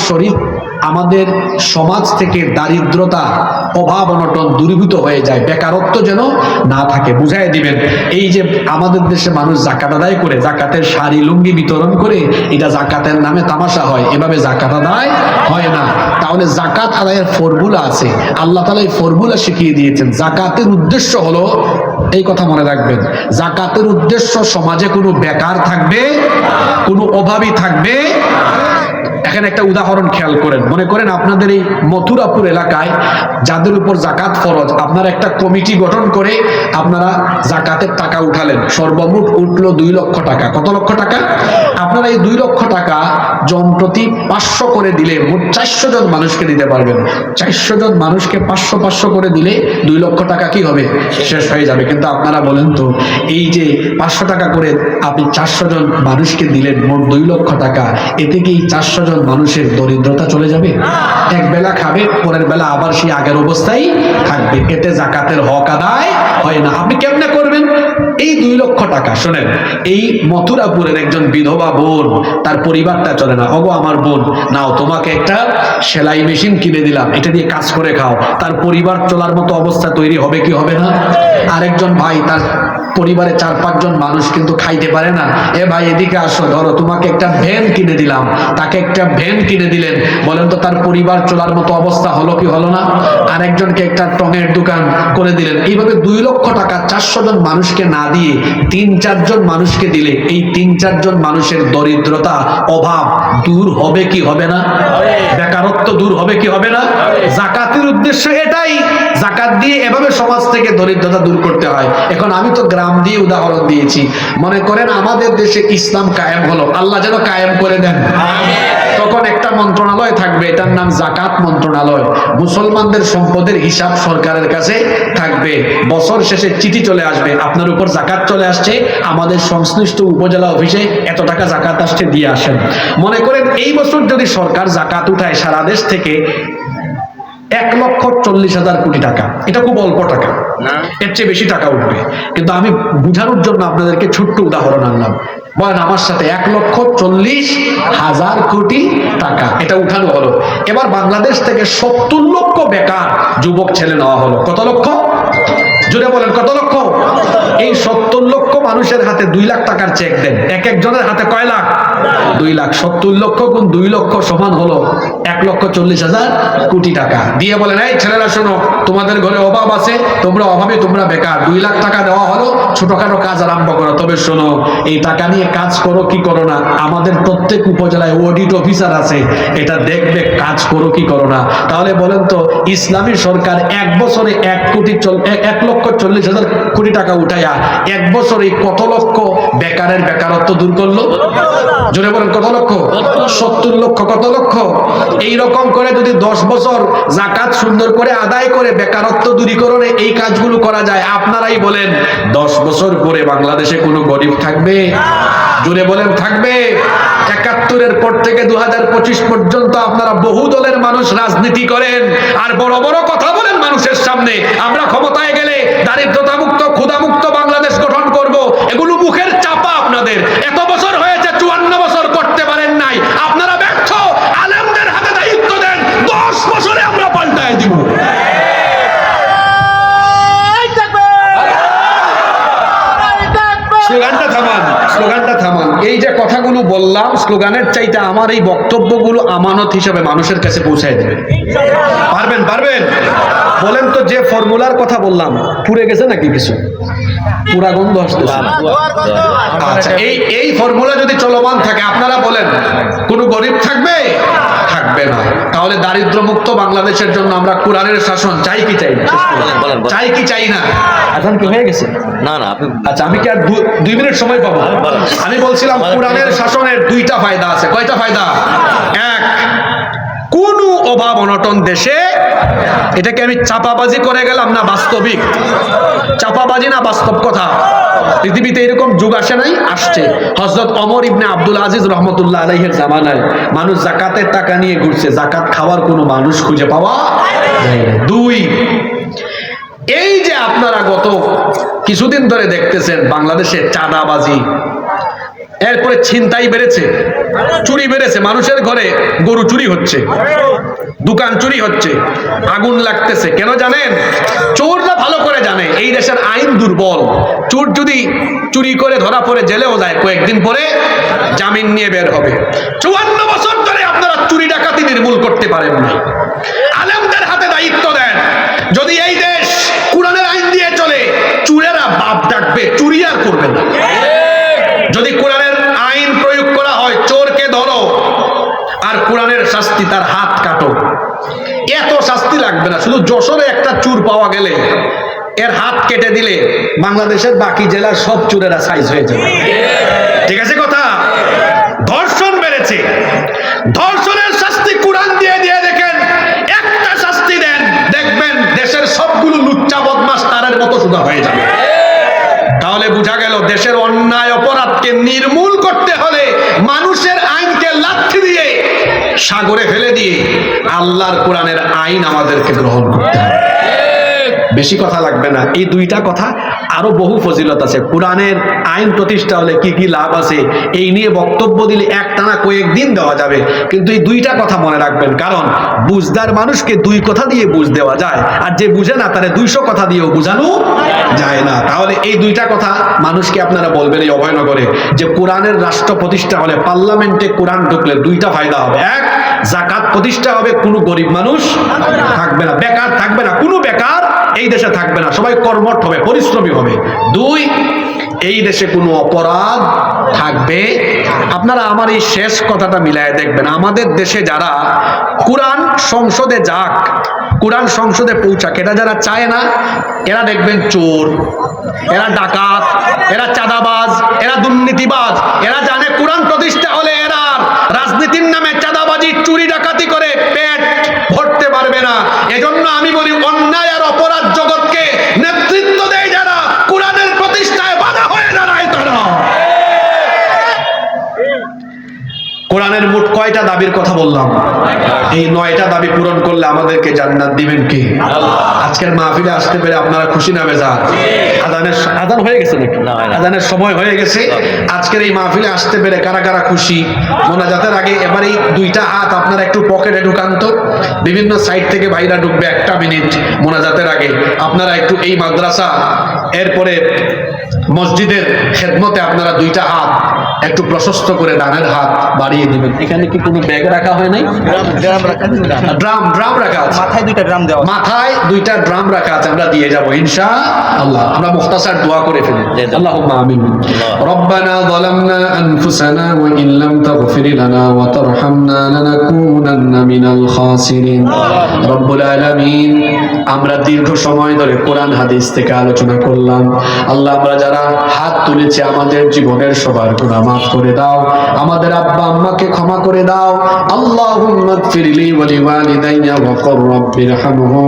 আমাদের সমাজ থেকে দারিদ্রতা, অভাব অনটন দূরীভূত হয়ে যায়, বেকারত্ব যেন না থাকে, বুঝাই দিবেন। এই যে আমাদের দেশে মানুষ যাকাত আদায় করে, যাকাতের শাড়ি লুঙ্গি বিতরণ করে, এটা যাকাতের নামে তামাশা হয়, এভাবে যাকাত আদায় হয় না। তাহলে যাকাত আদায়ের ফর্মুলা আছে, আল্লাহ তাআলা এই ফর্মুলা শিখিয়ে দিয়েছেন। যাকাতের উদ্দেশ্য হলো, এই কথা মনে রাখবেন, যাকাতের উদ্দেশ্য সমাজে কোনো বেকার থাকবে, কোনো অভাবী থাকবে। এখানে একটা উদাহরণ খেয়াল করেন, মনে করেন আপনাদের এই মথুরাপুর এলাকায় যাদের উপর যাকাত ফরজ, আপনারা একটা কমিটি গঠন করে আপনারা যাকাতের টাকা উঠালেন, সর্বমোট উঠলো 2 লক্ষ টাকা। কত লক্ষ টাকা? আপনারা এই 2 লক্ষ টাকা জনপ্রতি 500 করে দিলে মোট 400 জন মানুষকে দিতে পারবেন। 400 জন মানুষকে 500 করে দিলে 2 লক্ষ টাকা কি হবে? শেষ হয়ে যাবে। কিন্তু আপনারা বলেন তো, এই যে 500 টাকা করে আপনি 400 জন মানুষকে দিলেন, মোট 2 লক্ষ টাকা, এতে কি 400 জন মানুষের দরিদ্রতা চলে যাবে? এক বেলা খাবে, পরের বেলা আবার সেই আগের অবস্থায় থাকবে, এতে যাকাতের হক আদায় হয় না। আপনি কেমনে করবেন? এই 2 লক্ষ টাকা, শোনেন, এই মথুরাপুরের একজন বিধবা বোন, তার পরিবারটা চলে না, ওগো আমার বোন, নাও তোমাকে একটা সেলাই মেশিন কিনে দিলাম, এটা দিয়ে কাজ করে খাও। তার পরিবার চলার মতো অবস্থা তৈরি হবে কি হবে না? আরেকজন ভাই, তার পরিবারে 4-5 জন মানুষ কিন্তু খাইতে পারে না, এ ভাই এদিকে আসো, ধরো তোমাকে একটা ভ্যান কিনে দিলাম, তাকে একটা ভ্যান কিনে দিলেন। বলেন তো তার পরিবার চলার মতো অবস্থা হলো কি হলো না? আরেকজনকে একটা টঙের দোকান করে দিলেন। এইভাবে 2 লক্ষ টাকা 400 জন মানুষকে না দিয়ে 3-4 জন মানুষকে দিলে এই 3-4 জন মানুষের দরিদ্রতা, অভাব দূর হবে কি হবে না? বেকারত্ব দূর হবে কি হবে না? যাকাতের উদ্দেশ্য এটাই, যাকাত দিয়ে এভাবে সমাজ থেকে দরিদ্রতা দূর করতে হয়। এখন আমি তো গ্রাম দিয়ে উদাহরণ দিয়েছি, মনে করেন আমাদের দেশে ইসলাম কায়েম হলো, আল্লাহ যেন কায়েম করে দেন। তখন একটা মন্ত্রণালয় থাকবে, এটার নাম যাকাত মন্ত্রণালয়। মুসলমানদের সম্পদের হিসাব সরকারের কাছে থাকবে, বছর শেষে চিঠি চলে আসবে, আপনার উপর যাকাত চলে আসছে, আমাদের সংশ্লিষ্ট উপজেলা অফিসে এত টাকা যাকাত আসছে, দিয়ে আসেন। মনে করেন এই বছর যদি সরকার যাকাত উঠায় সারা দেশ থেকে 1,40,000 কোটি টাকা, এটা খুব অল্প টাকা, এর চেয়ে বেশি টাকা উঠবে। কিন্তু আমি বুঝানোর জন্য আপনাদেরকে ছোট্ট উদাহরণ আনলাম। বলেন আমার সাথে, 1,40,000 কোটি টাকা এটা উঠানো হলো। এবার বাংলাদেশ থেকে 70 লক্ষ বেকার যুবক ছেলে নেওয়া হলো। কত লক্ষ? জুড়ে বলেন, কত লক্ষ? এই 70 লক্ষ মানুষের হাতে 2 লাখ টাকার চেক দেন, এক একজনের হাতে কয় লাখ? 2 লাখ। 70 লক্ষ গুণ 2 লক্ষ সমান হলো 1,40,000 কোটি টাকা। দিয়ে বলেন, এই ছেলেরা শোনো, তোমাদের ঘরে অভাব আছে, তোমরা অভাবে, তোমরা বেকার, 2 লাখ টাকা দেওয়া হলো, ছোটখাটো কাজ আরম্ভ করো। তবে শোনো, এই টাকা নিয়ে কাজ করো কি করো না, আমাদের প্রত্যেক উপজেলায় অডিট অফিসার আছে, এটা দেখবে কাজ করো কি করো না। তাহলে বলেন তো, ইসলামী সরকার 1 বছরে 1,40,000 কোটি টাকা উঠাইয়া 1 বছরে কত লক্ষ বেকারের বেকারত্ব দূর করলো? জোরে বলেন, কত লক্ষ? 70 লক্ষ। কত লক্ষ? এইরকম করে যদি 10 বছর যাকাত সুন্দর করে আদায় করে বেকারত্ব দূরীকরণে এই কাজগুলো করা যায়, আপনারাই বলেন 10 বছর পরে বাংলাদেশে কোনো গরিব থাকবে? জোরে বলেন, থাকবে? 71-এর পর থেকে 2025 পর্যন্ত আপনারা বহু দলের মানুষ রাজনীতি করেন আর বড় বড় কথা বলেন মানুষের সামনে, আমরা ক্ষমতায় গেলে দারিদ্রতা মুক্ত, ক্ষুধা মুক্ত বাংলাদেশ গঠন করব। এগুলো মুখের চাপা আপনাদের। স্লোগানটা থামান। এই যে কথাগুলো বললাম, স্লোগানের চাইতে আমার এই বক্তব্যগুলো আমানত হিসেবে মানুষের কাছে পৌঁছায় দেবেন। পারবেন? বলেন তো, যে ফর্মুলার কথা বললাম পুড়ে গেছে নাকি কিছু? পুরা গন্ধ আসতেছে। আচ্ছা, এই ফর্মুলা যদি চলমান থাকে, আপনারা বলেন কোনো গরিব থাকবে না। তাহলে দারিদ্র মুক্ত বাংলাদেশের জন্য আমরা কোরআনের শাসন চাই কি চাই না? চাই কি চাই না? এখন কি হয়ে গেছে? না আচ্ছা, আমি কি আর 2 মিনিট সময় পাবো? আমি বলছিলাম কোরআনের শাসনের 2টা ফায়দা আছে। কয়টা ফায়দা? এক, কোন অভাব অনটন দেশে, এটাকে আমি চাপাবাজি করে গেলাম না বাস্তবিক? চাপাবাজি না বাস্তব কথা? পৃথিবীতে এরকম যুগ আসে নাই? আসছে। হযরত ওমর ইবনে আব্দুল আজিজ রহমতুল্লাহ আলাইহির জামানায় মানুষ যাকাতের টাকা নিয়ে ঘুরছে, যাকাত খাওয়ার কোনো মানুষ খুঁজে পাওয়া যায় না। 2, এই যে আপনারা গত কিছুদিন ধরে দেখতেছেন বাংলাদেশে চাঁদাবাজি, এরপরে ছিনতাই বেড়েছে, চুরি বেড়েছে, মানুষের ঘরে গরু চুরি হচ্ছে, দোকান চুরি হচ্ছে, আগুন লাগতেছে। কেন জানেন? চোররা ভালো করে জানে এই দেশের আইন দুর্বল। চোর যদি চুরি করে ধরা পড়ে জেলেও যায়, কয়েকদিন পরে জামিন নিয়ে বের হবে। 54 বছর ধরে আপনারা চুরি ডাকাতি নির্মূল করতে পারেন না। আলেমদের হাতে দায়িত্ব দেন। যদি এই দেশ কোরআনের আইন দিয়ে চলে, চোরেরা বাপ ডাকবে, চুরি আর করবে না। যদি কোরআনের আইন প্রয়োগ করা হয়, চোরকে ধরো আর কোরআনের শাস্তি তার হাত কাটো, এত শাস্তি লাগবে না। শুধু যশোরে একটা চোর পাওয়া গেলে এর হাত কেটে দিলে বাংলাদেশের বাকি জেলার সব চোরেরা সাইজ হয়ে যাবে। ঠিক আছে কথা? ধর্ষণ বেড়েছে, ধর্ষণের শাস্তি কোরআন দিয়ে দেখেন, একটা শাস্তি দেন, দেখবেন দেশের সবগুলো লুচ্চা বদমাশ তারের মতো সুদা হয়ে যাবে। তাহলে বোঝা গেল, দেশের অন্যায় অপরাধকে নির্মূল করতে হলে মানুষের আইনকে লাথি দিয়ে সাগরে ফেলে দিয়ে আল্লাহর কোরআনের আইন আমাদেরকে গ্রহণ করতে হবে। বেশি কথা লাগবে না। এই 2টা কথা, আরো বহু ফজিলত আছে। কোরআনের আইন প্রতিষ্ঠা হলে কি কি লাভ আছে, এই নিয়ে বক্তব্য দিলে একটানা কয়েকদিন দেওয়া যাবে। কিন্তু এই 2টা কথা মনে রাখবেন, কারণ বুঝদার মানুষকে 2 কথা দিয়ে বুঝ দেওয়া যায়, আর যে বুঝে না তারে 200 কথা দিয়েও বুঝানো যায় না। তাহলে এই 2টা কথা মানুষকে আপনারা বলবেন এই অভয়নগরে, যে কোরআনের রাষ্ট্র প্রতিষ্ঠা হলে, পার্লামেন্টে কোরআন ঢুকলে 2টা ফায়দা হবে। এক, যাকাত প্রতিষ্ঠা হবে, কোনো গরিব মানুষ থাকবে না, বেকার থাকবে না, কোনো বেকার এই দেশে থাকবে না, সবাই কর্মঠ হবে, পরিশ্রমী হবে। 2, এই দেশে কোনো অপরাধ থাকবে। আপনারা আমার এই শেষ কথাটা মিলায় দেখবেন, আমাদের দেশে যারা কোরআন সংসদে যাক, কোরআন সংসদে পৌঁছাক, এটা যারা চায় না, এরা দেখবেন চোর, এরা ডাকাত, এরা চাঁদাবাজ, এরা দুর্নীতিবাজ। এরা জানে কোরআন প্রতিষ্ঠা হলে এরা রাজনীতির নামে চাঁদাবাজি, চুরি ডাকাতি করে পেট ভরতে পারবে না। এজন্য আমি বলি, অন্যায় আর অপরাধ জগৎকে নেতৃত্ব দেয় যারা, কোরআনের প্রতিষ্ঠায় বাধা হয়ে দাঁড়ায় তারা। কোরআনের মোট কয়টা দাবির কথা বললাম? এই 9টা দাবি পূরণ করলে আমাদেরকে জান্নাত দিবেন কে? আজকের মাহফিলে আসতে পেরে আপনারা খুশি না বেজার? আজান হয়ে গেছে নাকি? আজানের সময় হয়ে গেছে। আজকের এই মাহফিলে আসতে পেরে কারা কারা খুশি? মোনাজাতের আগে এবার এই 2টা হাত আপনারা একটু পকেটে ঢুকান তো। বিভিন্ন সাইড থেকে ভাইরা ঢুকবে 1টা মিনিট মোনাজাতের আগে। আপনারা একটু এই মাদ্রাসা, এরপরে মসজিদের খেদমতে আপনারা 2টা হাত একটু প্রশস্ত করে ডানের হাত বাড়িয়ে দিবেন। এখানে কি কোনো ব্যাগ রাখা হয় নাই? ড্রাম রাখা আছে, মাথায় 2টা ড্রাম দেওয়া, মাথায় 2টা ড্রাম রাখা আছে। আমরা দিয়ে যাব ইনশাআল্লাহ। আমরা মুখতাসার দোয়া করে ফেলি। আল্লাহুম্মা আমিন। রব্বানা যালামনা আনফুসানা ওয়া ইন লাম তাগফির লানা ওয়া তারহামনা লানাকুনান্না মিনাল খাসিরিন। রব্বুল আলামিন, আমরা দীর্ঘ সময় ধরে কোরআন হাদিস থেকে আলোচনা করলাম। আল্লাহ, আমরা যারা হাত তুলেছে আমাদের জীবনের সবার গুনাহ মাফ করে দাও, আমাদের আব্বা আম্মাকে ক্ষমা করে দাও। আল্লাহুম্মা গফিরলি ওয়া লিওয়ালিদাইয়া ওয়া কুর রাব্বিরহামহুম